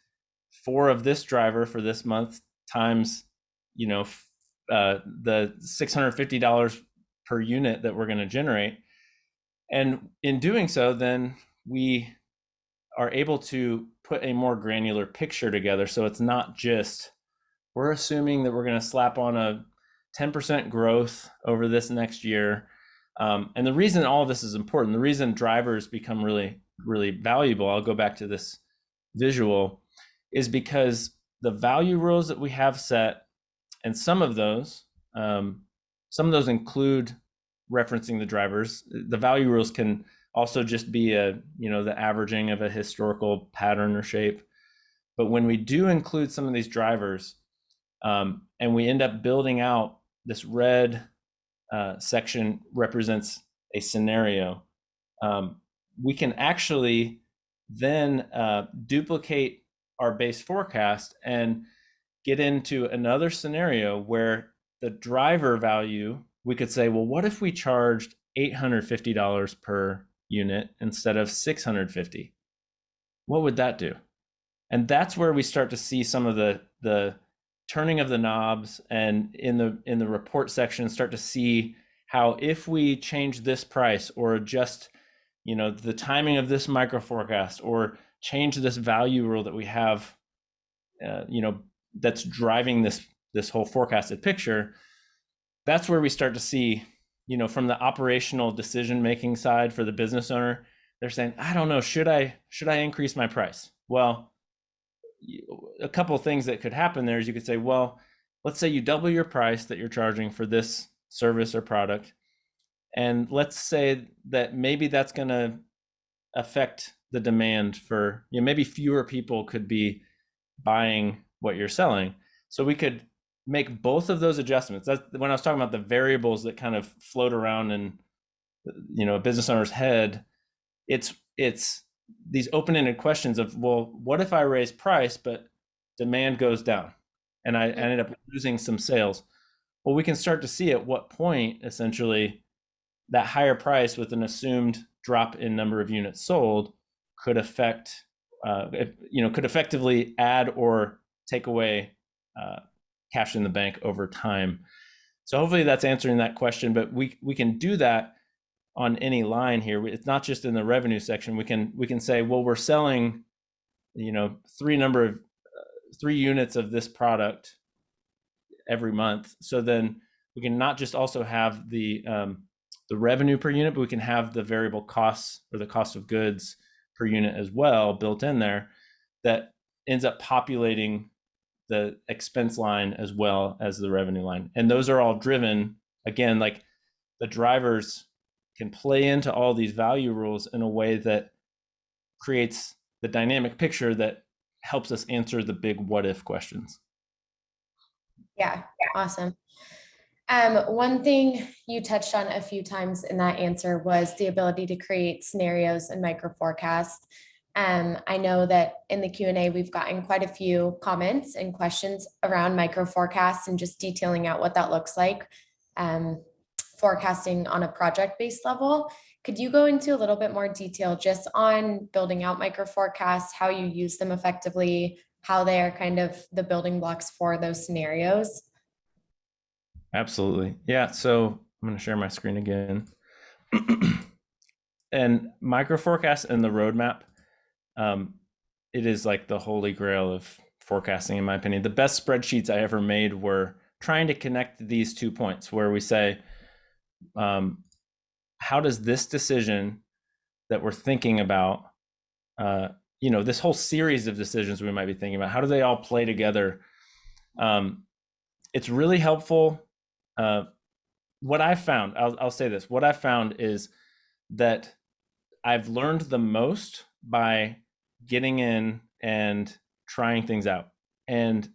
4 of this driver for this month times, the $650 per unit that we're going to generate. And in doing so, then we are able to put a more granular picture together. So it's not just, we're assuming that we're going to slap on a 10% growth over this next year. And the reason all of this is important, the reason drivers become really, really valuable, I'll go back to this visual, is because the value rules that we have set, and some of those include referencing the drivers. The value rules can also just be the averaging of a historical pattern or shape. But when we do include some of these drivers, and we end up building out, this red section represents a scenario, we can actually then duplicate our base forecast and get into another scenario where the driver value, we could say, well, what if we charged $850 per unit instead of $650? What would that do? And that's where we start to see some of the turning of the knobs, and in the report section start to see how, if we change this price or adjust, the timing of this micro forecast, or change this value rule that we have, that's driving this whole forecasted picture, that's where we start to see, from the operational decision-making side for the business owner, they're saying, I don't know, should I increase my price? Well, a couple of things that could happen there is you could say, well, let's say you double your price that you're charging for this service or product. And let's say that maybe that's going to affect the demand for, maybe fewer people could be buying what you're selling. So we could make both of those adjustments. That's when I was talking about the variables that kind of float around in, a business owner's head. It's these open-ended questions of, well, what if I raise price, but demand goes down and I ended up losing some sales? Well, we can start to see at what point, essentially, that higher price with an assumed drop in number of units sold could affect, could effectively add or take away cash in the bank over time. So hopefully that's answering that question, but we can do that on any line here. It's not just in the revenue section. We can say, well, we're selling, 3 units of this product every month. So then we can not just also have the revenue per unit, but we can have the variable costs, or the cost of goods per unit as well, built in there, that ends up populating the expense line as well as the revenue line. And those are all driven, again, like the drivers can play into all these value rules in a way that creates the dynamic picture that helps us answer the big what if questions. Yeah, awesome. One thing you touched on a few times in that answer was the ability to create scenarios and micro forecasts. I know that in the Q&A, we've gotten quite a few comments and questions around micro forecasts and just detailing out what that looks like, forecasting on a project-based level. Could you go into a little bit more detail just on building out micro forecasts, how you use them effectively, how they are kind of the building blocks for those scenarios? Absolutely. Yeah. So I'm going to share my screen again. And micro forecast and the roadmap, it is like the holy grail of forecasting, in my opinion. The best spreadsheets I ever made were trying to connect these 2 points where we say, how does this decision that we're thinking about, this whole series of decisions we might be thinking about, how do they all play together? It's really helpful. What I've found, I'll say this, what I've found is that I've learned the most by getting in and trying things out. And,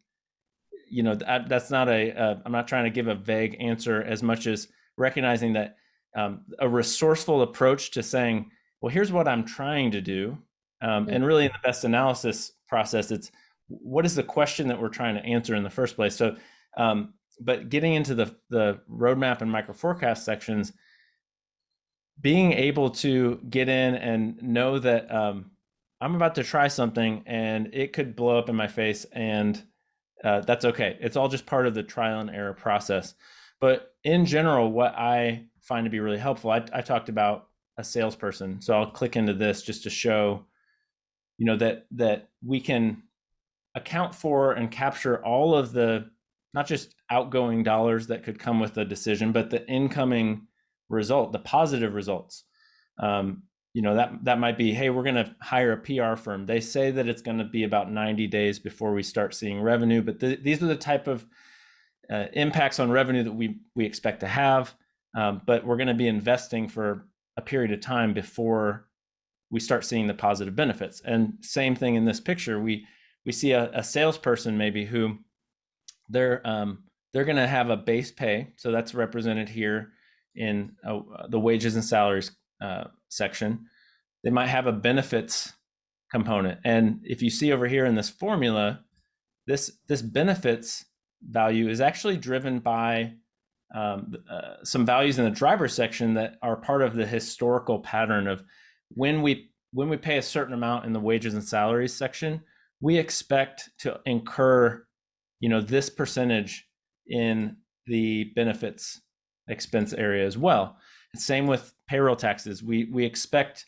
that's not I'm not trying to give a vague answer as much as recognizing that a resourceful approach to saying, well, here's what I'm trying to do. And really in the best analysis process, it's what is the question that we're trying to answer in the first place? So, but getting into the roadmap and micro forecast sections, being able to get in and know that I'm about to try something and it could blow up in my face, and that's okay. It's all just part of the trial and error process. But in general, what I find to be really helpful, I talked about a salesperson. So I'll click into this just to show, that we can account for and capture all of the, not just outgoing dollars that could come with a decision, but the incoming result, the positive results. That might be, hey, we're going to hire a PR firm. They say that it's going to be about 90 days before we start seeing revenue, but these are the type of impacts on revenue that we expect to have. But we're going to be investing for a period of time before we start seeing the positive benefits. And same thing in this picture, we see a salesperson maybe who they're going to have a base pay. So that's represented here in the wages and salaries section. They might have a benefits component. And if you see over here in this formula, this benefits value is actually driven by some values in the driver section that are part of the historical pattern of when we pay a certain amount in the wages and salaries section, we expect to incur, this percentage in the benefits expense area as well. And same with payroll taxes. We expect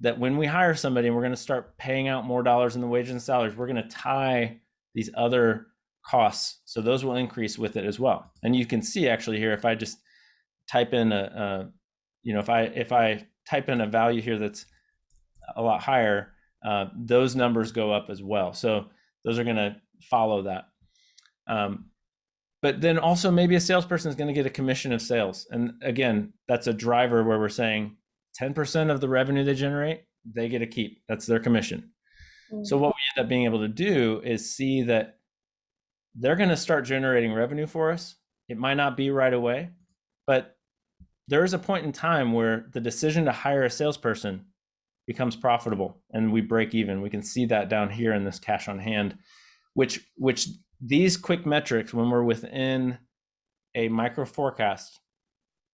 that when we hire somebody and we're going to start paying out more dollars in the wages and salaries, we're going to tie these other costs. So those will increase with it as well. And you can see actually here, if I just type in if I type in a value here that's a lot higher, those numbers go up as well. So those are going to follow that. But then also maybe a salesperson is going to get a commission of sales. And again, that's a driver where we're saying 10% of the revenue they generate, they get a keep. That's their commission. Mm-hmm. So what we end up being able to do is see that they're going to start generating revenue for us. It might not be right away, but there is a point in time where the decision to hire a salesperson becomes profitable and we break even. We can see that down here in this cash on hand, which these quick metrics, when we're within a micro forecast,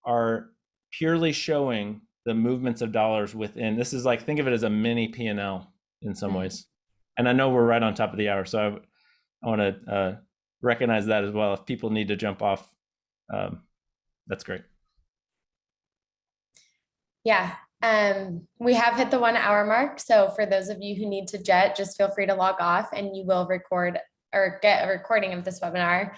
are purely showing the movements of dollars within. This is like, think of it as a mini P&L in some ways. And I know we're right on top of the hour, so I want to recognize that as well. If people need to jump off, that's great. Yeah. We have hit the 1 hour mark. So for those of you who need to jet, just feel free to log off and you will record or get a recording of this webinar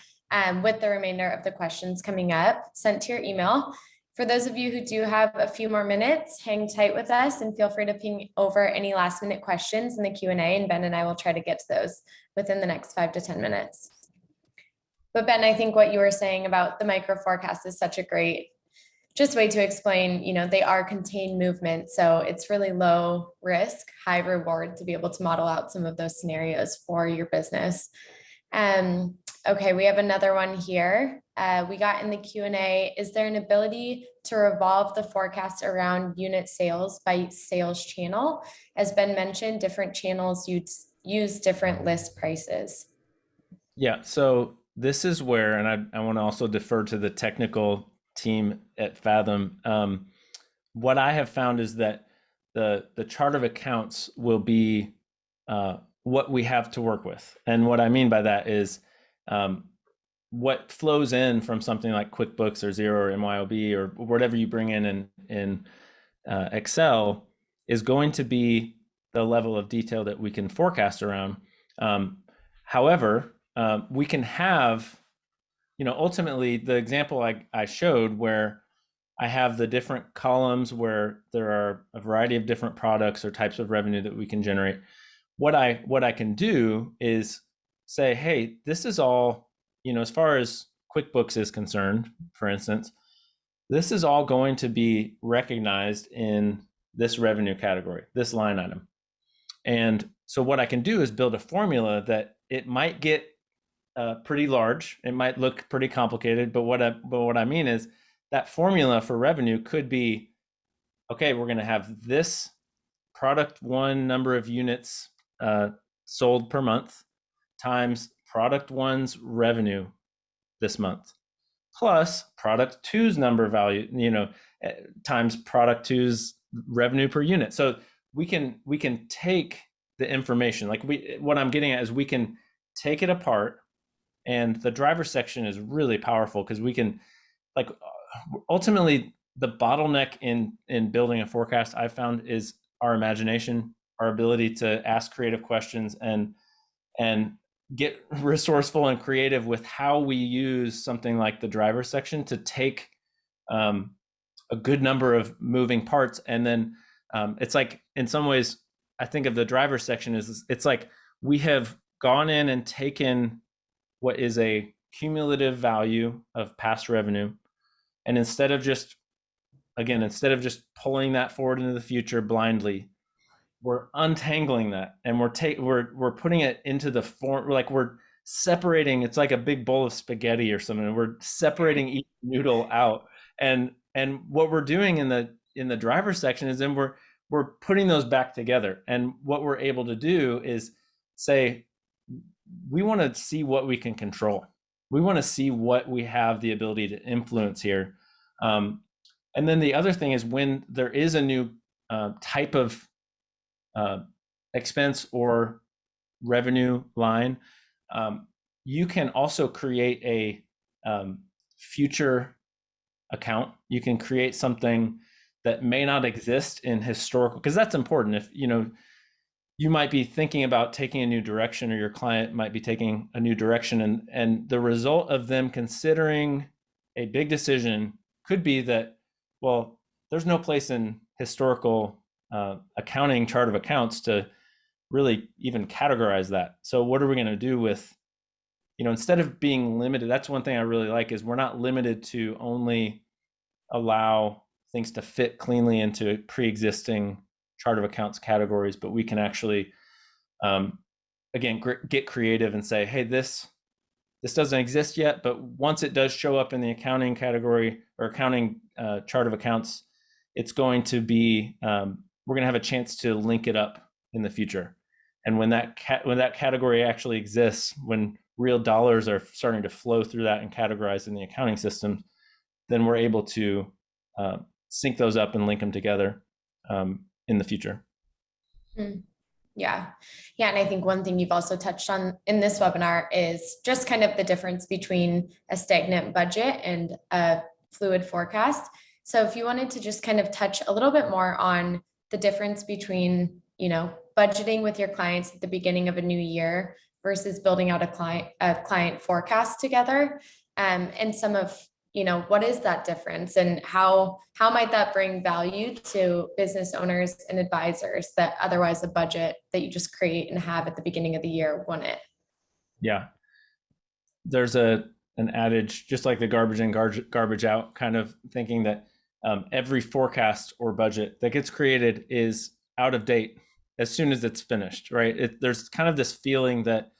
with the remainder of the questions coming up sent to your email. For those of you who do have a few more minutes, hang tight with us and feel free to ping over any last minute questions in the Q&A, and Ben and I will try to get to those within the next 5 to 10 minutes. But Ben, I think what you were saying about the micro forecast is such a great just way to explain, they are contained movements. So it's really low risk, high reward to be able to model out some of those scenarios for your business. Okay, we have another one here. We got in the Q&A, is there an ability to revolve the forecast around unit sales by sales channel? As Ben mentioned, different channels use different list prices. Yeah, so this is where, and I want to also defer to the technical team at Fathom. What I have found is that the chart of accounts will be what we have to work with. And what I mean by that is what flows in from something like QuickBooks or Xero or MYOB or whatever you bring in Excel is going to be the level of detail that we can forecast around. However, we can have, ultimately the example I showed where I have the different columns where there are a variety of different products or types of revenue that we can generate. What I can do is say, hey, this is all, as far as QuickBooks is concerned, for instance, this is all going to be recognized in this revenue category, this line item. And so what I can do is build a formula that it might get pretty large. It might look pretty complicated, but what I mean is that formula for revenue could be, okay, we're going to have this product one number of units sold per month times product one's revenue this month plus product two's number value, times product two's revenue per unit. So we can take the information, what I'm getting at is we can take it apart, and the driver section is really powerful because we can, ultimately the bottleneck in building a forecast I've found is our imagination, our ability to ask creative questions and get resourceful and creative with how we use something like the driver section to take a good number of moving parts. And then it's like, in some ways, I think of the driver section it's like we have gone in and taken what is a cumulative value of past revenue, and instead of just pulling that forward into the future blindly, we're untangling that and we're putting it into the form, we're separating. It's like a big bowl of spaghetti or something. We're separating each noodle out, and what we're doing in the driver section is then we're putting those back together. And what we're able to do is say, we want to see what we can control. We want to see what we have the ability to influence here. And then the other thing is when there is a new type of expense or revenue line, you can also create a future account. You can create something that may not exist in historical, because that's important. If you might be thinking about taking a new direction, or your client might be taking a new direction, and the result of them considering a big decision could be that, well, there's no place in historical accounting chart of accounts to really even categorize that. So what are we going to do with, instead of being limited? That's one thing I really like, is we're not limited to only allow things to fit cleanly into pre-existing chart of accounts categories, but we can actually, again, get creative and say, hey, this doesn't exist yet, but once it does show up in the accounting category or accounting chart of accounts, it's going to be, we're going to have a chance to link it up in the future. And when that category actually exists, when real dollars are starting to flow through that and categorized in the accounting system, then we're able to sync those up and link them together in the future. Yeah. And I think one thing you've also touched on in this webinar is just kind of the difference between a stagnant budget and a fluid forecast. So if you wanted to just kind of touch a little bit more on the difference between, budgeting with your clients at the beginning of a new year versus building out a client forecast together, and some of, what is that difference, and how might that bring value to business owners and advisors that otherwise a budget that you just create and have at the beginning of the year wouldn't? Yeah. There's an adage, just like the garbage in, garbage out kind of thinking, that every forecast or budget that gets created is out of date as soon as it's finished, right? There's kind of this feeling that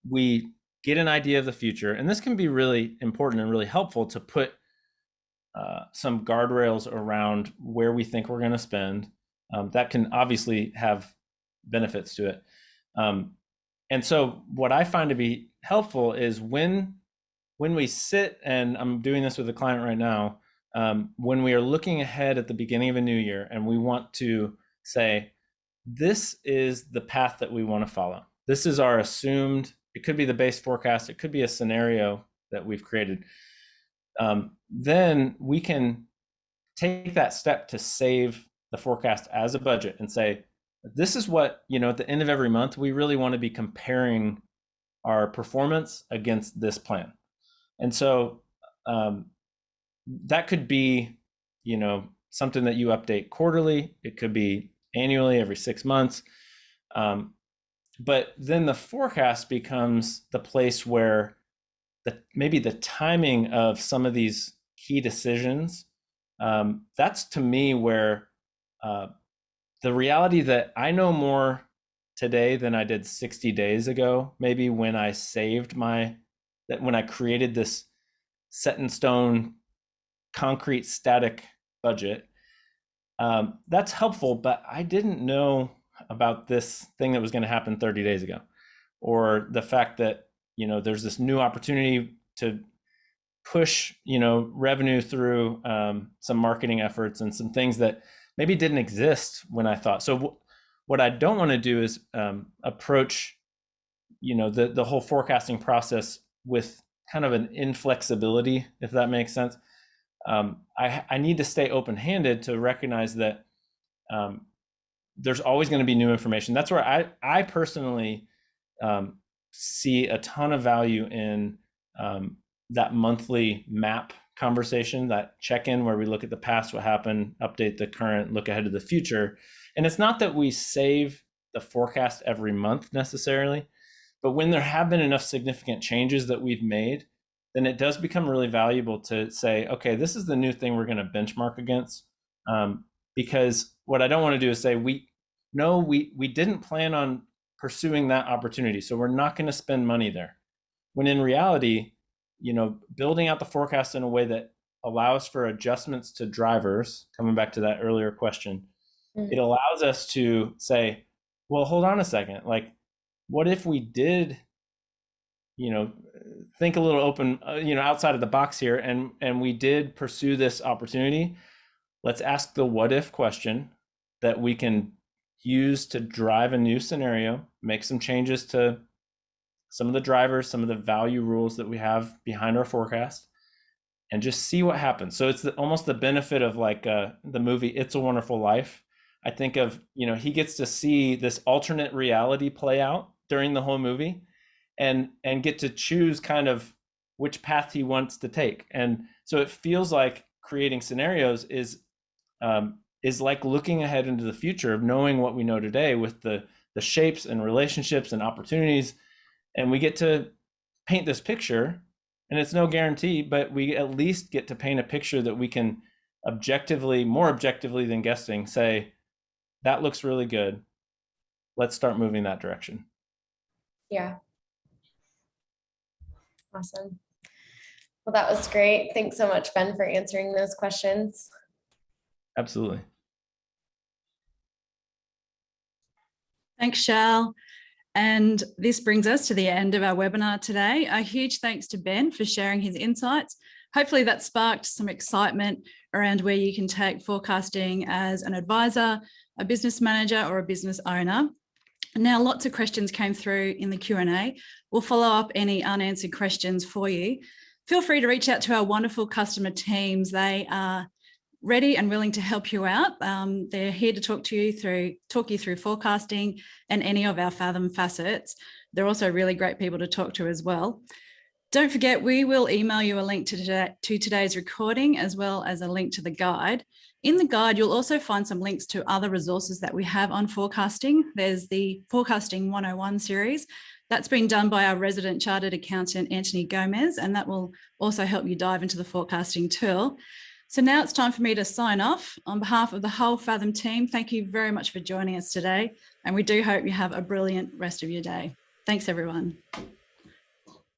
we get an idea of the future, and this can be really important and really helpful to put some guardrails around where we think we're going to spend. That can obviously have benefits to it. And so what I find to be helpful is when we sit, and I'm doing this with a client right now, when we are looking ahead at the beginning of a new year and we want to say, this is the path that we want to follow. This is our assumed, it could be the base forecast, it could be a scenario that we've created. Then we can take that step to save the forecast as a budget and say, this is what, at the end of every month, we really want to be comparing our performance against this plan. And so that could be, something that you update quarterly. It could be annually, every 6 months. But then the forecast becomes the place where maybe the timing of some of these key decisions, that's to me where the reality that I know more today than I did 60 days ago, maybe when I when I created this set in stone, concrete, static budget. That's helpful, but I didn't know about this thing that was going to happen 30 days ago, or the fact that, there's this new opportunity to push, revenue through some marketing efforts and some things that maybe didn't exist when I thought. So what I don't want to do is approach, the whole forecasting process with kind of an inflexibility, if that makes sense. I need to stay open-handed to recognize that there's always going to be new information. That's where I personally see a ton of value in that monthly map conversation, that check-in where we look at the past, what happened, update the current, look ahead to the future. And it's not that we save the forecast every month necessarily, but when there have been enough significant changes that we've made, then it does become really valuable to say, okay, this is the new thing we're going to benchmark against. Because what I don't want to do is say, we didn't plan on pursuing that opportunity, so we're not going to spend money there. When in reality, building out the forecast in a way that allows for adjustments to drivers, coming back to that earlier question, it allows us to say, well, hold on a second, like, what if we did, think a little open, outside of the box here, and we did pursue this opportunity. Let's ask the what if question that we can use to drive a new scenario, make some changes to some of the drivers, some of the value rules that we have behind our forecast, and just see what happens. So it's almost the benefit of like the movie It's a Wonderful Life. I think of, he gets to see this alternate reality play out during the whole movie and get to choose kind of which path he wants to take. And so it feels like creating scenarios is like looking ahead into the future of knowing what we know today with the shapes and relationships and opportunities. And we get to paint this picture, and it's no guarantee, but we at least get to paint a picture that we can more objectively than guessing, say, that looks really good. Let's start moving that direction. Yeah. Awesome. Well, that was great. Thanks so much, Ben, for answering those questions. Absolutely. Thanks, Shal. And this brings us to the end of our webinar today. A huge thanks to Ben for sharing his insights. Hopefully that sparked some excitement around where you can take forecasting as an advisor, a business manager, or a business owner. Now, lots of questions came through in the Q&A. We'll follow up any unanswered questions for you. Feel free to reach out to our wonderful customer teams. They are ready and willing to help you out. They're here to talk you through forecasting and any of our Fathom facets. They're also really great people to talk to as well. Don't forget, we will email you a link to today's recording, as well as a link to the guide. In the guide, you'll also find some links to other resources that we have on forecasting. There's the Forecasting 101 series. That's been done by our resident chartered accountant, Anthony Gomez, and that will also help you dive into the forecasting tool. So now it's time for me to sign off. On behalf of the whole Fathom team, thank you very much for joining us today. And we do hope you have a brilliant rest of your day. Thanks, everyone.